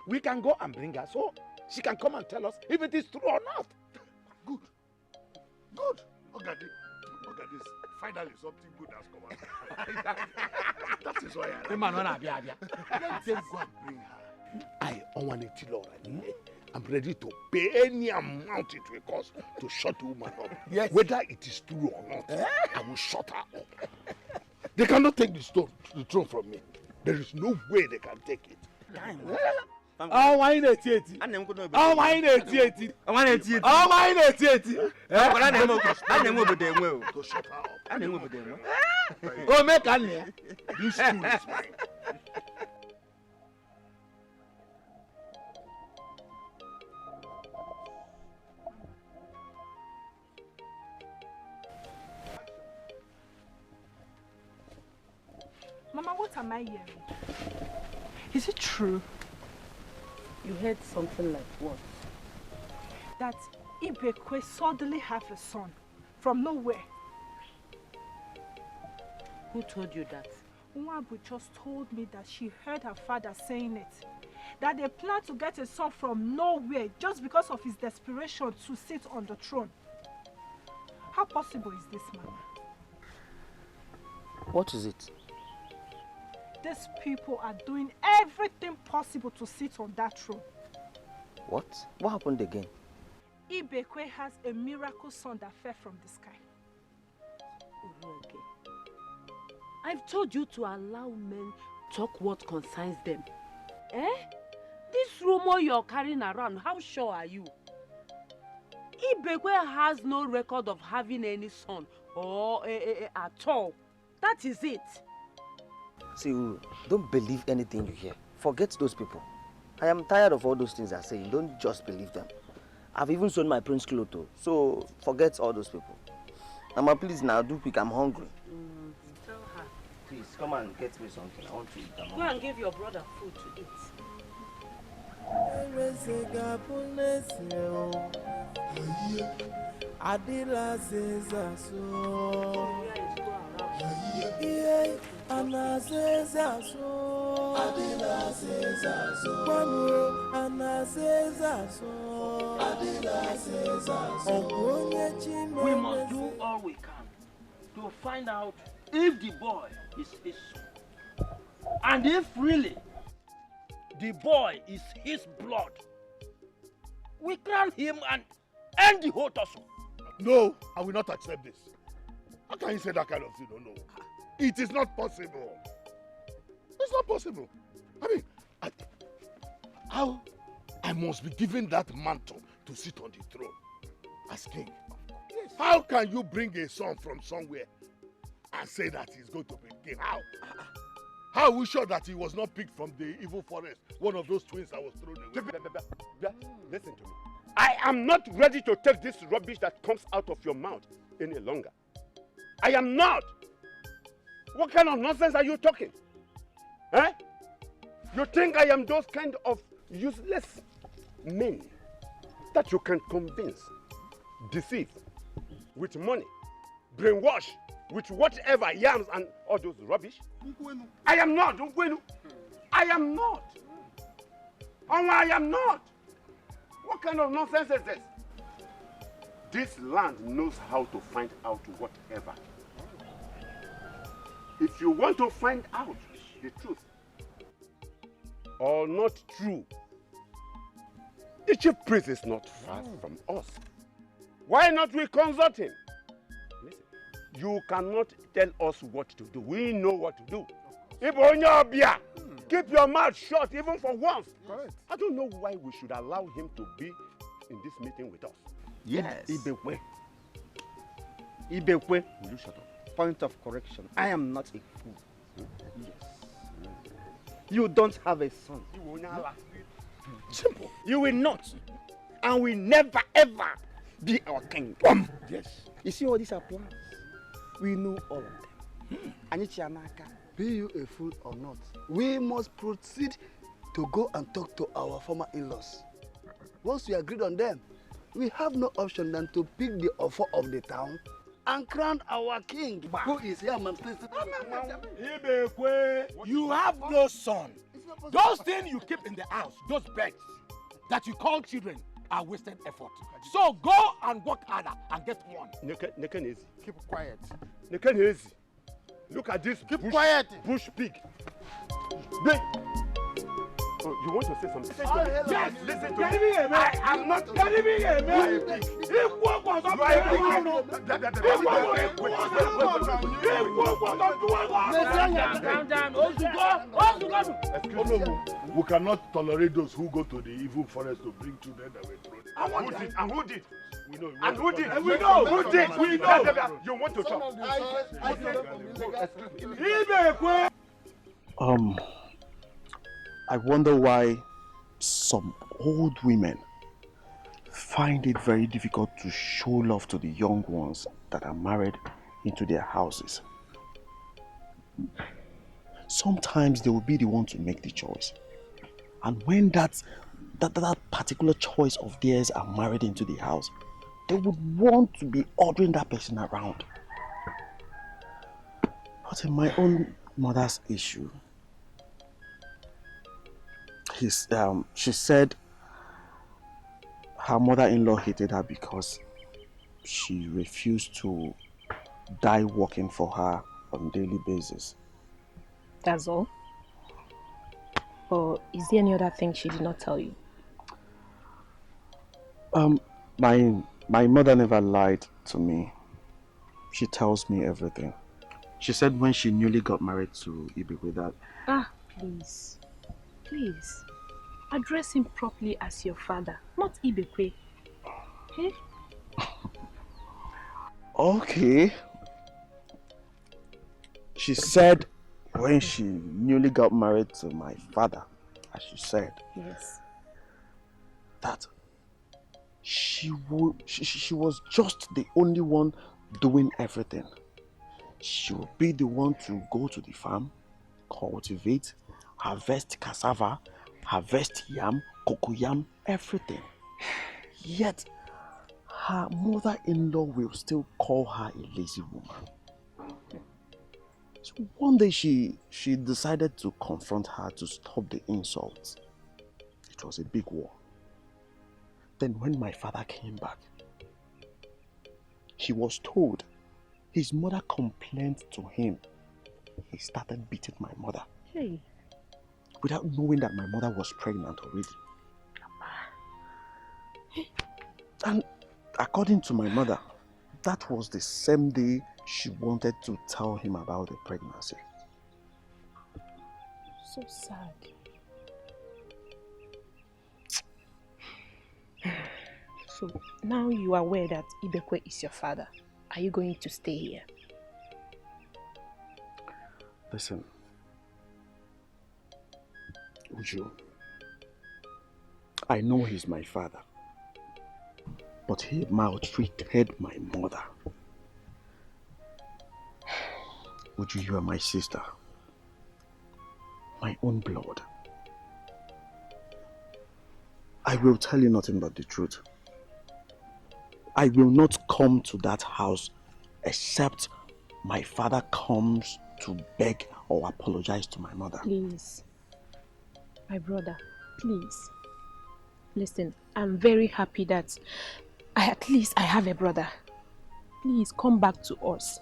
We can go and bring her so she can come and tell us if it is true or not. Good. Good. Ogadi. Ogadi, finally something good has come out. That is why I like it. Let them go and bring her. I want a Tilora. I'm ready to pay any amount it will cost to shut the woman up. Yes. Whether it is true or not, I will shut her up. They cannot take the throne from me. There is no way they can take it. Oh, why not it? Oh, why not it? Oh, why not it? Oh, why not it? I never over there. To shut her up. I never over there. Oh, make an this stool is mine. Mama, what am I hearing? Is it true? You heard something like what? That Ibekwe suddenly have a son from nowhere. Who told you that? Nwabu just told me that she heard her father saying it. That they plan to get a son from nowhere just because of his desperation to sit on the throne. How possible is this, Mama? What is it? These people are doing everything possible to sit on that throne. What? What happened again? Ibekwe has a miracle son that fell from the sky. Okay. I've told you to allow men talk what concerns them. Eh? This rumor you're carrying around, how sure are you? Ibekwe has no record of having any son or at all. That is it. See, don't believe anything you hear. Forget those people. I am tired of all those things they're saying. Don't just believe them. I've even sold my prince clothes, so forget all those people. Mama, please now, do quick. I'm hungry. Tell her. Please, come and get me something. I want to eat. Go and give your brother food to eat. Adila says so. Yeah, Anna says so. Adila says so. Anna says so. Adila says so. We must do all we can to find out if the boy is his son. And if really the boy is his blood, we crown him and end the whole tussle. No, I will not accept this. How can you say that kind of thing? No. It is not possible. It's not possible. I mean, how I must be given that mantle to sit on the throne as king? Yes. How can you bring a son from somewhere and say that he's going to be king? How? How are we sure that he was not picked from the evil forest, one of those twins that was thrown away? Listen to me. I am not ready to take this rubbish that comes out of your mouth any longer. I am not. What kind of nonsense are you talking? Eh? You think I am those kind of useless men that you can convince, deceive with money, brainwash with whatever yams and all those rubbish? I am not. I am not. I am not. What kind of nonsense is this? This land knows how to find out whatever. If you want to find out the truth or not true, the chief priest is not far from us. Why not we consult him? Listen, you cannot tell us what to do. We know what to do. Keep your mouth shut even for once. Correct. I don't know why we should allow him to be in this meeting with us. Yes. Ibekwe, Ibekwe, will you shut up? Point of correction. I am not a fool. Yes. You don't have a son. Simple. You will not. And will never ever be our king. Yes. You see all these are plans? We know all of them. Be you a fool or not, we must proceed to go and talk to our former in-laws. Once we agreed on them, we have no option than to pick the offer of the town and crown our king, who is here manifested. Ibekwe, you have no son. Those things you keep in the house, those bags that you call children, are wasted effort. So go and work harder and get one. Nekenezi. Keep quiet. Nekenezi. Look at this. Keep quiet. Bush pig. Wait. Oh, you want to say something? Yes, listen to me. me. I am not. Can you be a man? We cannot tolerate those who go to the evil forest to bring children that were thrown. And who did? We know. And who did? We know. Who did? We know. You want to talk? I wonder why some old women find it very difficult to show love to the young ones that are married into their houses. Sometimes they will be the one to make the choice. And when that particular choice of theirs are married into the house, they would want to be ordering that person around. But in my own mother's issue, she said her mother-in-law hated her because she refused to die working for her on a daily basis. That's all? Or is there any other thing she did not tell you? My mother never lied to me. She tells me everything. She said when she newly got married to Ibekwe that... Please. Please. Address him properly as your father, not Ibekwe. Okay? Okay. She said when she newly got married to my father, as she said, yes, that she was just the only one doing everything. She would be the one to go to the farm, cultivate, harvest cassava, harvest yam, cocoyam, everything. Yet, her mother-in-law will still call her a lazy woman. So one day she decided to confront her to stop the insults. It was a big war. Then when my father came back, he was told his mother complained to him. He started beating my mother. Hey. Without knowing that my mother was pregnant already. And according to my mother, that was the same day she wanted to tell him about the pregnancy. So sad. So now you are aware that Ibekwe is your father. Are you going to stay here? Listen, Uju, I know he's my father, but he maltreated my mother. Uju, you are my sister, my own blood. I will tell you nothing but the truth. I will not come to that house except my father comes to beg or apologize to my mother. Please. My brother, please. Listen, I'm very happy that at least I have a brother. Please come back to us.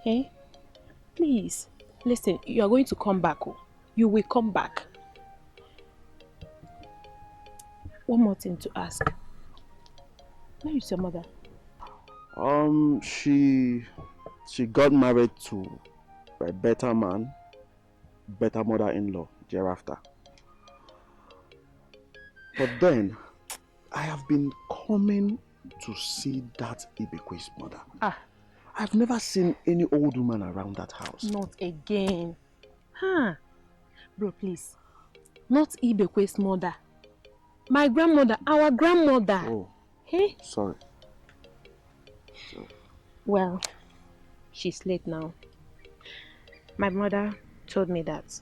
Okay? Please. Listen, you are going to come back. Oh. You will come back. One more thing to ask. Where is your mother? She got married to a better man, better mother-in-law thereafter. But then, I have been coming to see that Ibekwe's mother. I've never seen any old woman around that house. Not again. Huh? Bro, please. Not Ibekwe's mother. My grandmother, our grandmother. Oh. Hey? Sorry. Well, she's late now. My mother told me that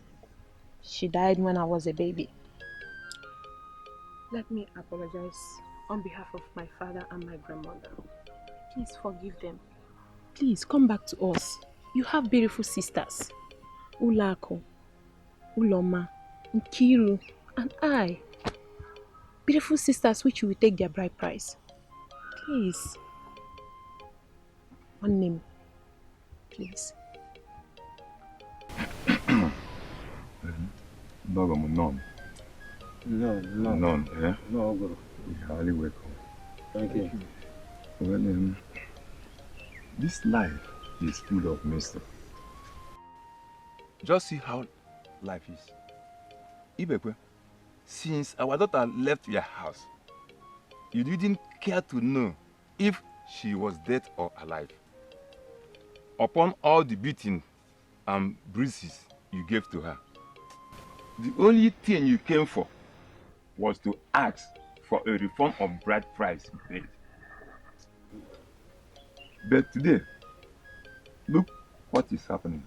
she died when I was a baby. Let me apologize on behalf of my father and my grandmother. Please forgive them. Please come back to us. You have beautiful sisters. Ulako, Uloma, Nkiru, and I. Beautiful sisters which will take their bride price. Please. One name. Please. None. None, yeah? No, bro. You're highly welcome. Thank you. Well, this life is full of mystery. Just see how life is. Ibekwe, since our daughter left your house, you didn't care to know if she was dead or alive. Upon all the beating and bruises you gave to her, the only thing you came for was to ask for a refund of bride price you paid. But today, look what is happening.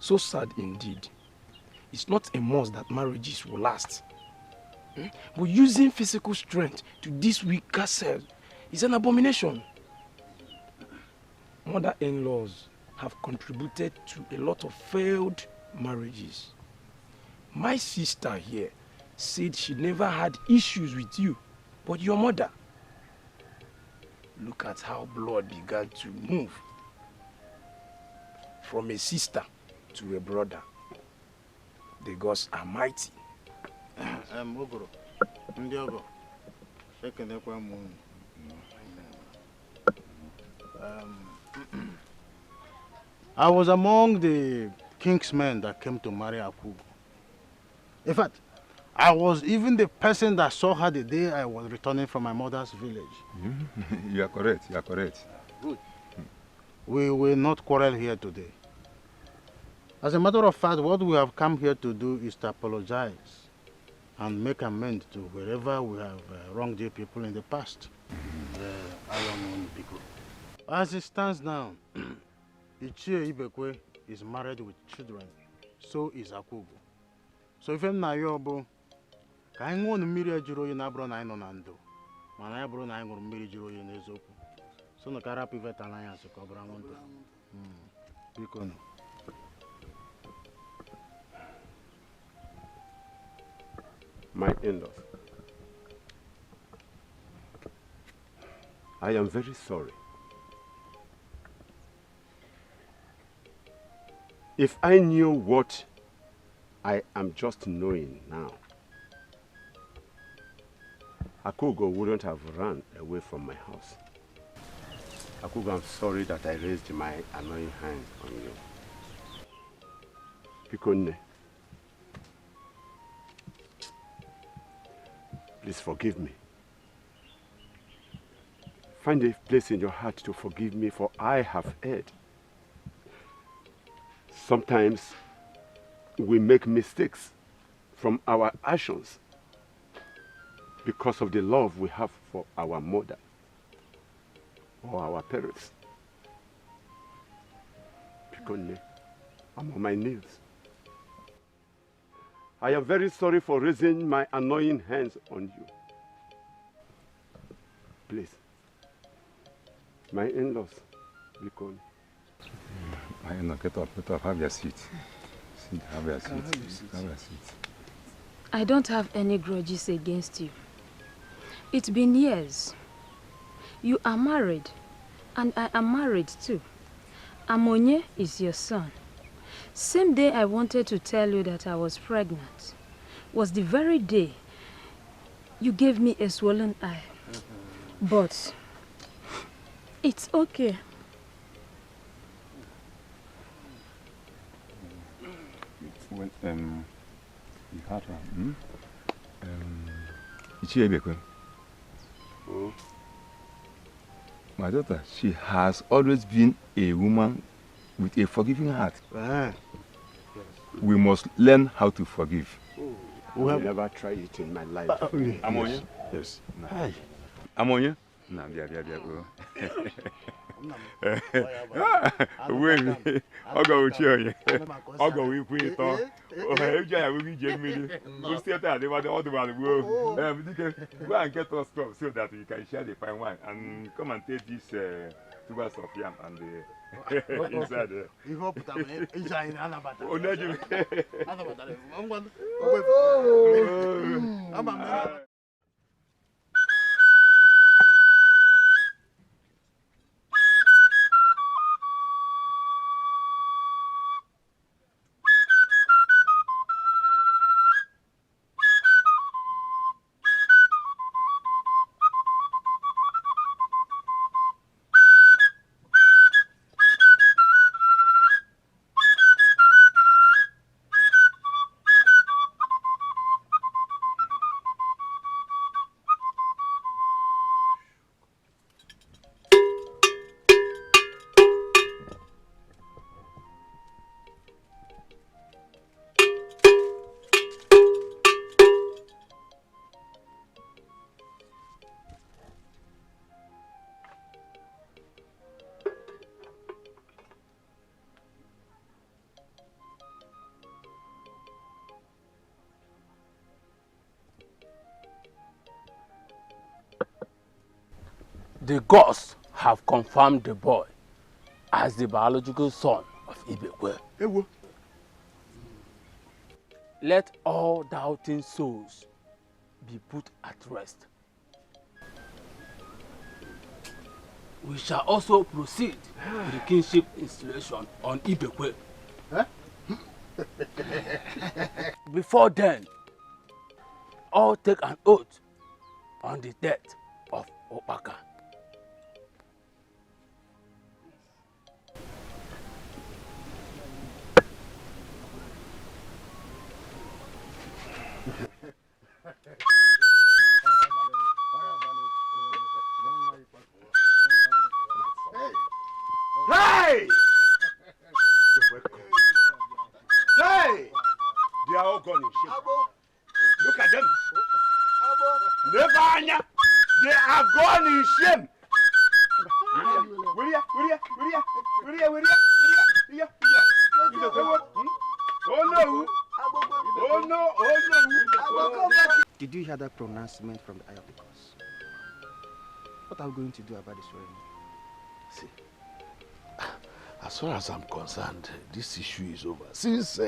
So sad indeed. It's not a must that marriages will last. But using physical strength to this weaker self is an abomination. Mother-in-laws have contributed to a lot of failed marriages. My sister here said she never had issues with you, but your mother. Look at how blood began to move from a sister to a brother. The gods are mighty. Ogoro, Ndiogo, I was among the king's men that came to marry Akugo. In fact, I was even the person that saw her the day I was returning from my mother's village. You are correct, you are correct. Good. We will not quarrel here today. As a matter of fact, what we have come here to do is to apologize and make amends to wherever we have wronged the people in the past. As it stands now, Ichie Ibekwe is married with children. So is Akugo. So if I'm not yobo, I want to mirror Juro in Abron I know Nando. When I brought I will mirror Juro in Ezeonu. So no cara pivot alliance to Cobra Mondo. Picono. My in-laws, I am very sorry. If I knew what I am just knowing now, Akugo wouldn't have run away from my house. Akugo, I'm sorry that I raised my annoying hand on you. Pikonne, please forgive me. Find a place in your heart to forgive me, for I have erred. Sometimes we make mistakes from our actions because of the love we have for our mother or our parents. Pikonne, I'm on my knees. I am very sorry for raising my annoying hands on you. Please, my in-laws, Pikonne. My in-law, get up, have your seat. Sit, have your seat. Have your seat. I don't have any grudges against you. It's been years. You are married, and I am married too. Amonye is your son. Same day I wanted to tell you that I was pregnant was the very day you gave me a swollen eye. But it's okay. When you had her, My daughter, she has always been a woman with a forgiving heart. We must learn how to forgive. I have never tried it in my life. Ammonia? Yes. Hi. Ammonia? No, wait, I'll go with you. I'll go with you. We'll stay there. They want all the world. Go and get us stuff so that we can share the fine wine and come and take this tubers of yam and the inside there. You hope that inside Anabata. Oh, no, you. The gods have confirmed the boy as the biological son of Ibekwe. Let all doubting souls be put at rest. We shall also proceed to the kingship installation on Ibekwe. Before then, all take an oath on the death of Opaka. Hey! Hey! They are all gone in shame. Look at them. Never. They are gone in shame. Oh no. Did you hear that pronouncement from the eye of the gods? What are we going to do about this swearing? See, as far as I'm concerned, this issue is over. Since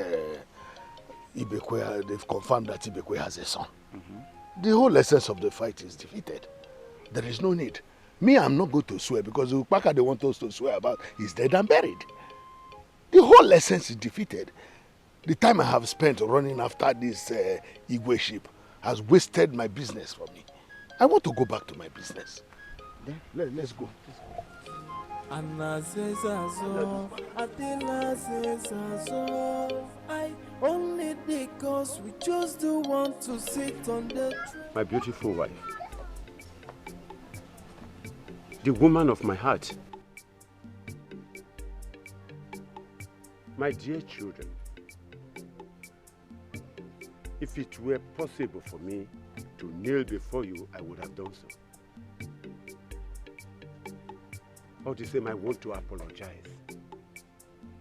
Ibekwe, they've confirmed that Ibekwe has a son. The whole essence of the fight is defeated. There is no need. Me, I'm not going to swear because the Upaka they want us to swear about is dead and buried. The whole essence is defeated. The time I have spent running after this Igwe ship has wasted my business for me. I want to go back to my business. Let's go. I only because we just don't want to sit on the throne. My beautiful wife, the woman of my heart, my dear children, if it were possible for me to kneel before you, I would have done so. All the same, I want to apologize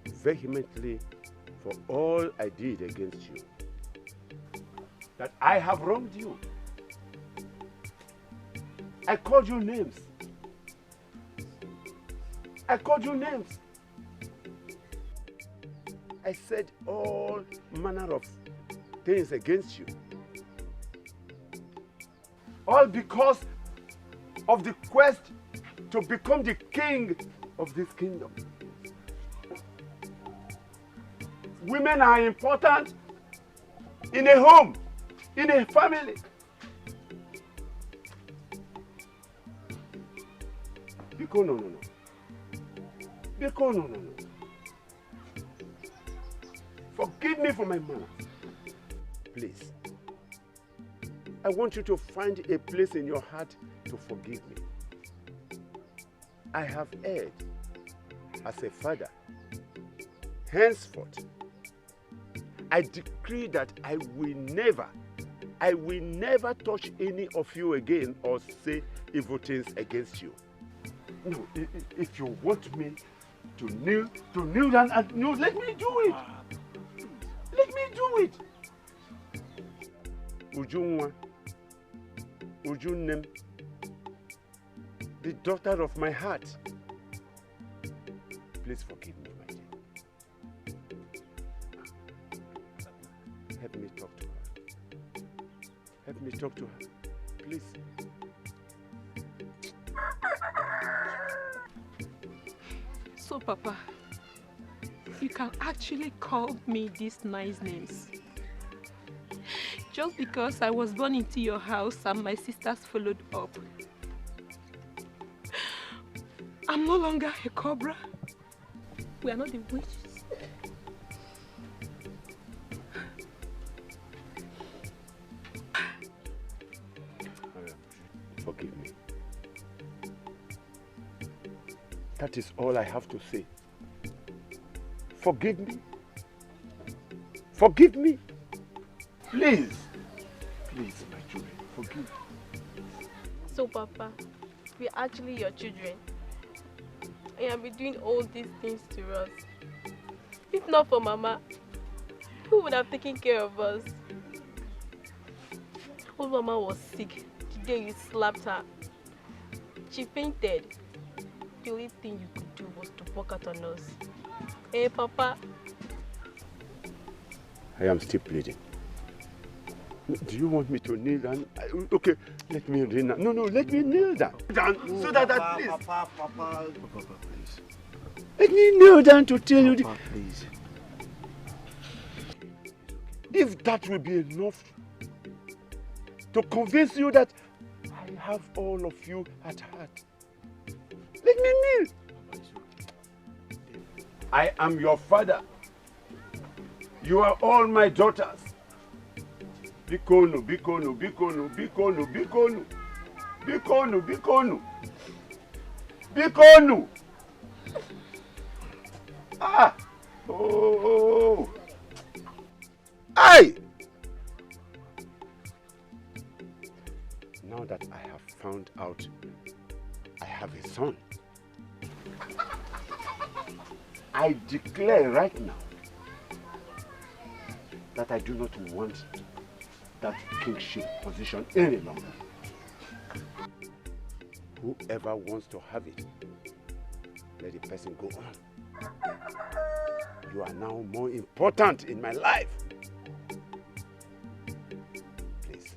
vehemently for all I did against you. That I have wronged you. I called you names. I called you names. I said all manner of things against you. All because of the quest to become the king of this kingdom. Women are important in a home, in a family. Biko, no. Biko, no. Forgive me for my manners. Please. I want you to find a place in your heart to forgive me. I have erred as a father. Henceforth, I decree that I will never touch any of you again or say evil things against you. No, if you want me to kneel down and no, let me do it. Let me do it. Ujunwa, Ujunnem, the daughter of my heart. Please forgive me, my dear. Help me talk to her. Help me talk to her, please. So, Papa, you can actually call me these nice names. Just because I was born into your house and my sisters followed up. I'm no longer a cobra. We are not the witches. Forgive me. That is all I have to say. Forgive me. Forgive me. Please. Please, my children, forgive. So, Papa, we're actually your children. And you have been doing all these things to us. If not for Mama, who would have taken care of us? When Mama was sick, the day you slapped her, she fainted. The only thing you could do was to walk out on us. Hey, Papa. I am still bleeding. Do you want me to kneel down? Okay, let me kneel down. No, let me kneel down. So that at least... Papa, please. Let me kneel down to tell you... Papa, please. If that will be enough to convince you that I have all of you at heart, let me kneel. I am your father. You are all my daughters. Bikonu, bikonu, bikonu, bikonu, bikonu. Bikonu, bikonu. Bikonu. Ah. Oh. Aye. Now that I have found out I have a son, I declare right now that I do not want that kingship position any longer. Whoever wants to have it, let the person go on. You are now more important in my life. Please.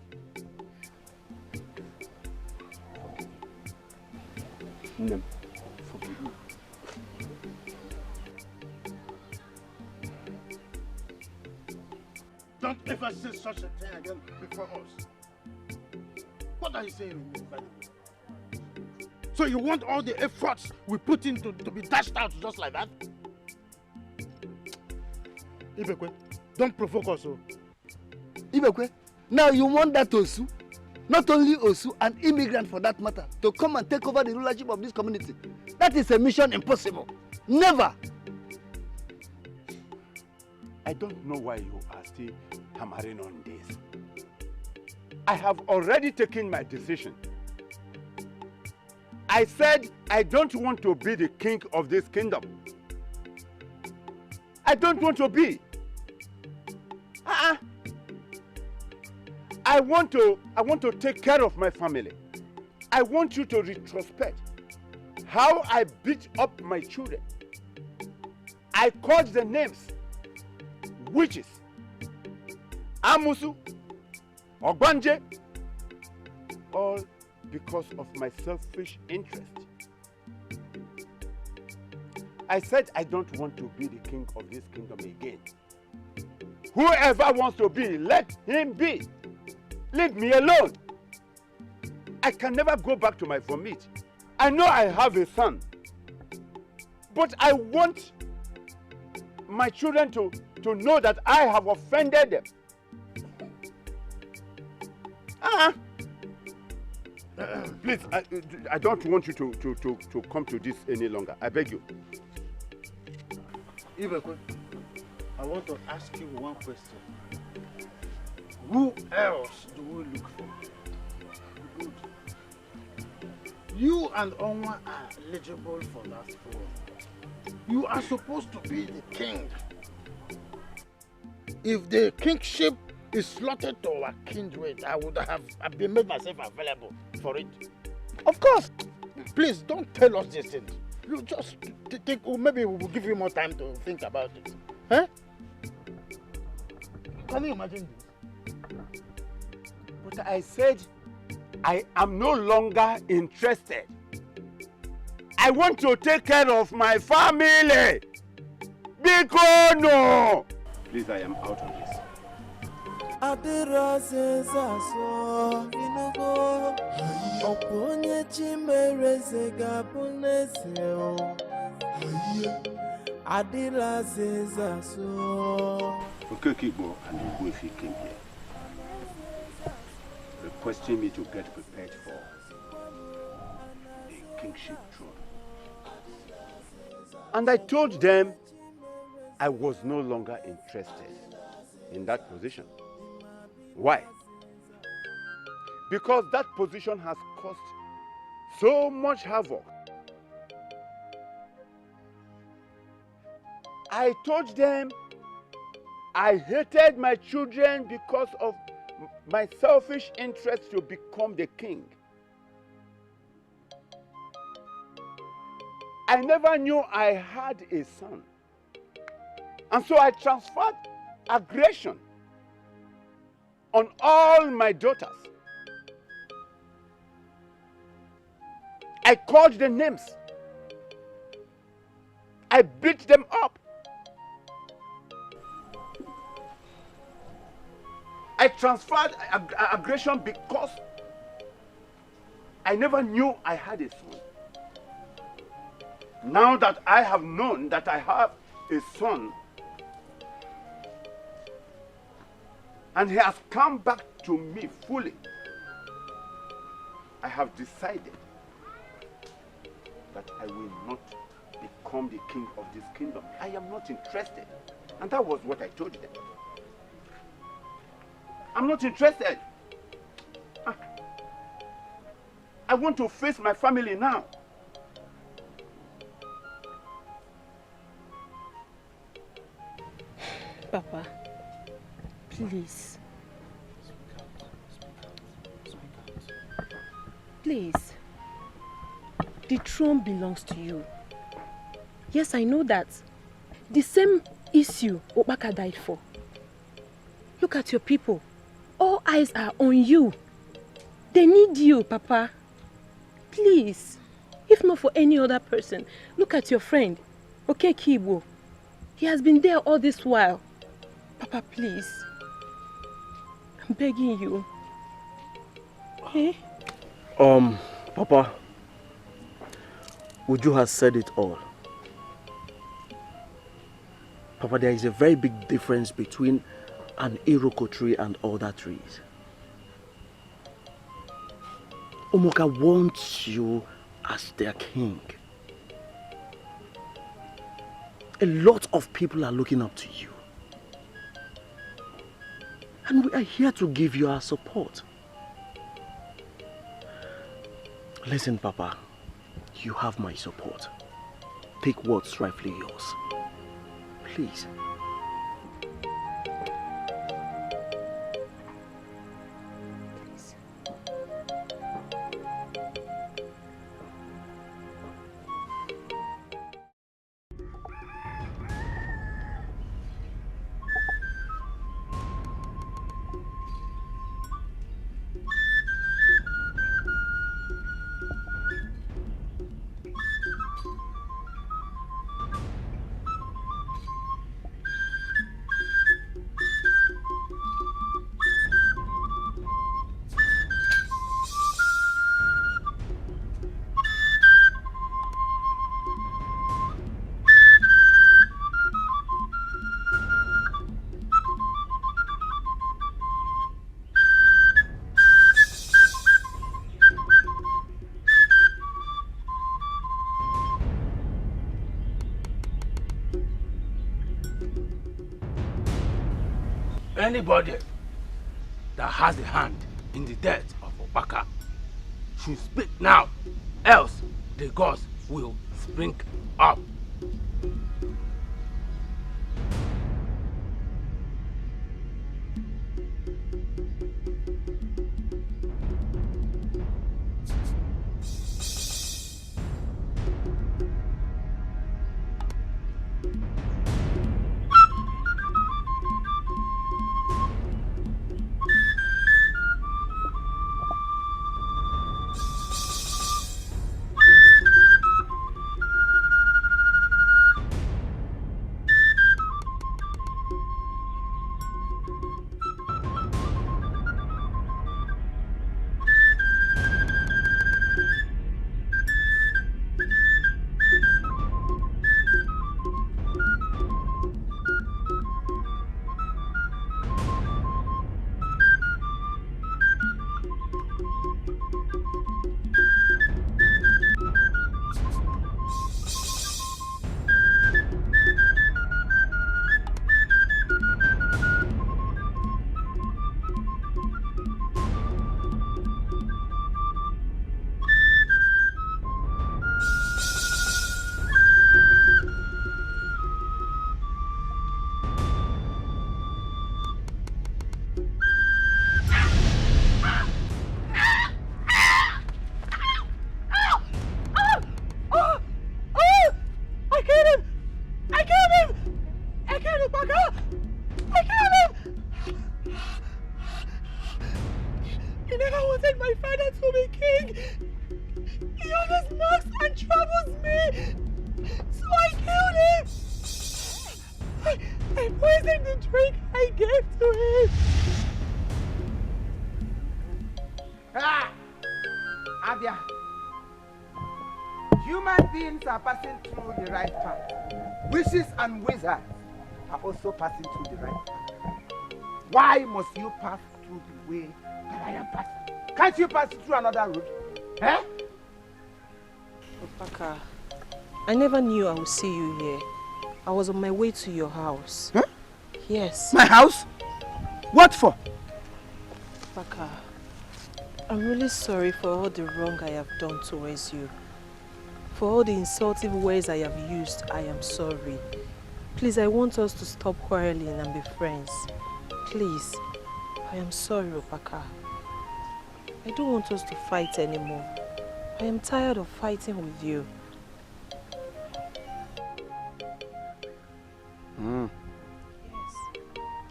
No. Forgive me. Don't ever say such a thing again before us. What are you saying, Father? So you want all the efforts we put in to be dashed out just like that? Ibekwe, don't provoke us. Ibekwe, now you want that Osu, not only Osu, an immigrant for that matter, to come and take over the rulership of this community. That is a mission impossible. Never. I don't know why you are still hammering on this. I have already taken my decision. I said I don't want to be the king of this kingdom. I don't want to be. I want to take care of my family. I want you to retrospect how I beat up my children. I called the names witches, Amusu, Ogbanje, all because of my selfish interest. I said I don't want to be the king of this kingdom again. Whoever wants to be, let him be. Leave me alone. I can never go back to my vomit. I know I have a son, but I want my children to know that I have offended them. Please, I don't want you to come to this any longer. I beg you. Ibekwe, I want to ask you one question. Who else do we look for? Good. You and Onwa are eligible for that throne. You are supposed to be the king. If the kingship is slotted to our kindred, I would have made myself available for it. Of course. Please don't tell us these things. You just think, maybe we will give you more time to think about it. Huh? Can you imagine this? But I said I am no longer interested. I want to take care of my family. Because no. Please, I am out of this. Okekigbo and Ngozi came here, requesting me to get prepared for the kingship throne. And I told them I was no longer interested in that position. Why? Because that position has caused so much havoc. I told them I hated my children because of my selfish interest to become the king. I never knew I had a son. And so I transferred aggression on all my daughters. I called the names. I beat them up. I transferred aggression because I never knew I had a son. Now that I have known that I have a son, and he has come back to me fully, I have decided that I will not become the king of this kingdom. I am not interested. And that was what I told them. I'm not interested. I want to face my family now. Papa, please. Please. The throne belongs to you. Yes, I know that. The same issue Obaka died for. Look at your people. All eyes are on you. They need you, Papa. Please. If not for any other person, look at your friend, Okekigbo. He has been there all this while. Papa, please. I'm begging you. Eh? Papa, Uju has said it all. Papa, there is a very big difference between an Iroko tree and other trees. Umoka wants you as their king. A lot of people are looking up to you. And we are here to give you our support. Listen, Papa, you have my support. Take what's rightfully yours. Please. Anybody that has a hand in the death of Opaka should speak now, else the gods will spring up. And wizards are also passing through the right path. Why must you pass through the way that I am passing? Can't you pass through another route? Eh? Opaka, I never knew I would see you here. I was on my way to your house. Huh? Yes. My house? What for? Opaka, I'm really sorry for all the wrong I have done towards you. For all the insultive words I have used, I am sorry. Please, I want us to stop quarreling and be friends. Please, I am sorry, Opaka. I don't want us to fight anymore. I am tired of fighting with you. Yes.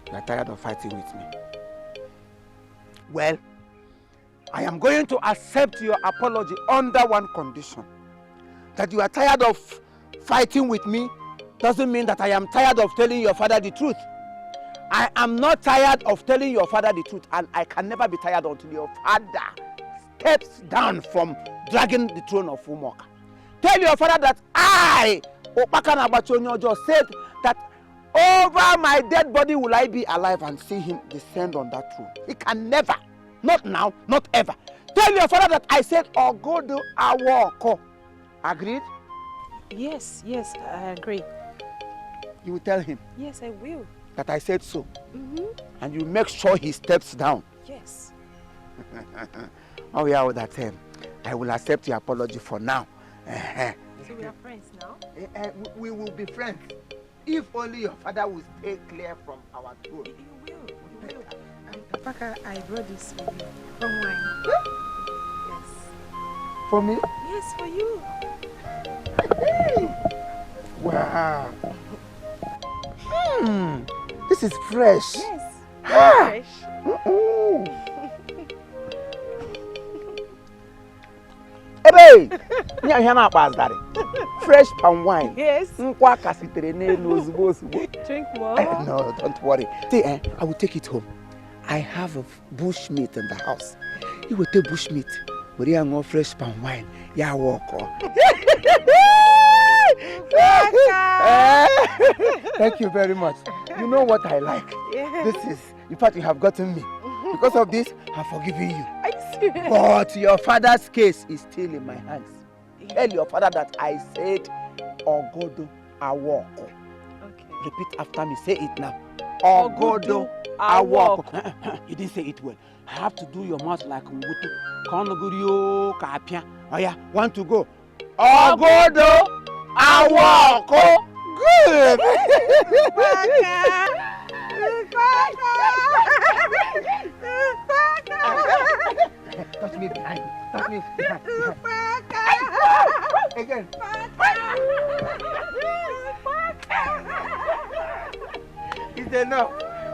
You are tired of fighting with me. Well, I am going to accept your apology under one condition. That you are tired of fighting with me doesn't mean that I am tired of telling your father the truth. I am not tired of telling your father the truth, and I can never be tired until your father steps down from dragging the throne of Umoka. Tell your father that I, Opaka Nabachonyojo, said that over my dead body will I be alive and see him descend on that throne. He can never, not now, not ever. Tell your father that I said, Ogodo Awoko. Agreed? Yes, yes, I agree. You will tell him? Yes, I will. That I said so? And you make sure he steps down? Yes. Oh yeah, with that I will accept your apology for now. So we are friends now? We will be friends. If only your father will stay clear from our throne. You will. Opaka, I brought this for you. From wine. Yes. For me? Yes, for you. Wow. This is fresh. Yes. Fresh. Hey, fresh palm wine. Yes. Drink more. No, don't worry. See, I will take it home. I have a bush meat in the house. You will take bush meat. But you have fresh palm wine. Yeah, walk. Thank you very much. You know what I like. Yes. This is, in fact, you have gotten me. Because of this, I've forgiven you. Are you serious? But your father's case is still in my hands. Tell your father that I said, Ogodo Awoko. Okay. Repeat after me. Say it now. Ogodo I walk. You didn't say it well. I have to do your mouth like Mbutu. Konogurio kapia. Oh yeah, want to go? Ogodo, I walk. Good. Touch me behind. Touch me behind. Again. It's enough.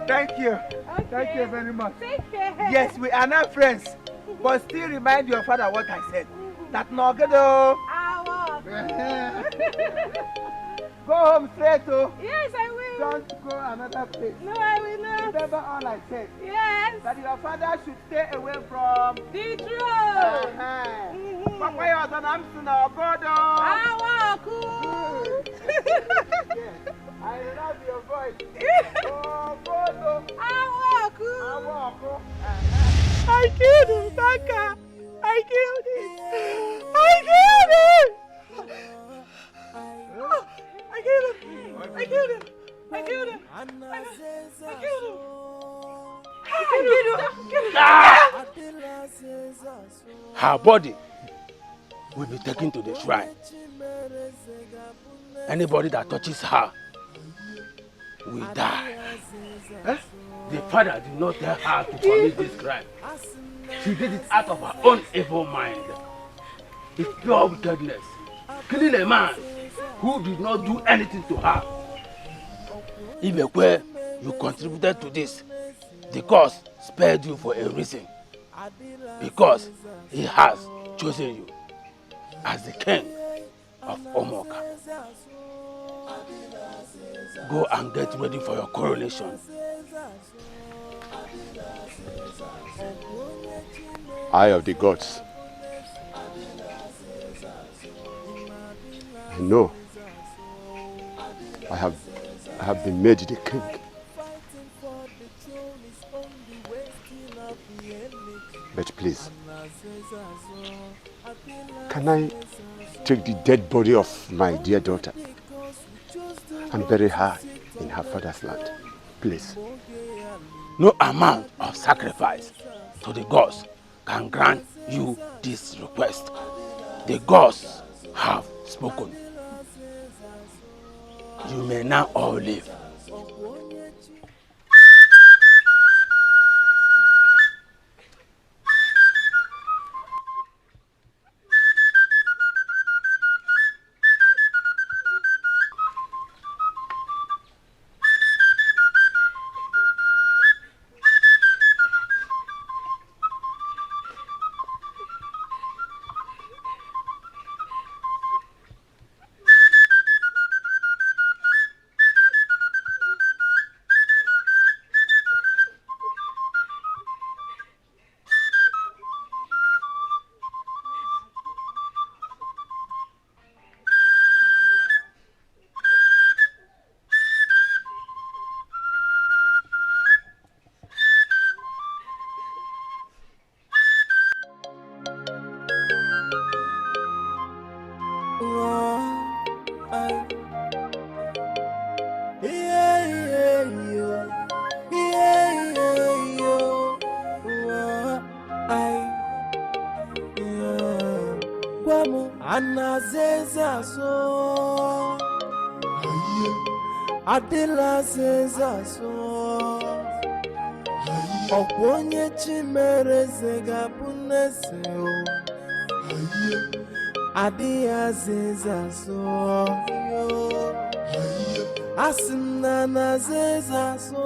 Thank you. Okay. Thank you very much. Take care. Yes, we are not friends, but still remind your father what I said. That Nogedo. Go home straight, oh. Yes, I will. Don't go another place. No, I will not. Remember all I said. Yes. That your father should stay away from the truth. Papa, you're an Amsuna, Godo. I love your voice. Oh, Godo. I killed him, Baka. I killed him. I killed him. I killed him. I killed him. I killed him. I killed him. Her body will be taken to the shrine. Anybody that touches her will die. The father did not tell her to commit this crime. She did it out of her own evil mind. It's pure wickedness. Killing a man who did not do anything to her. Ibekwe, you contributed to this. The gods spared you for a reason. Because he has chosen you as the king of Omoka. Go and get ready for your coronation. Eye of the gods. I know I have been made the king. But please, can I take the dead body of my dear daughter and bury her in her father's land? Please. No amount of sacrifice to the gods can grant you this request. The gods have spoken. You may now all leave. Adela Zezaso Okwonye Chimere Zegabuneseo Adia Zezaso Asimnana Zezaso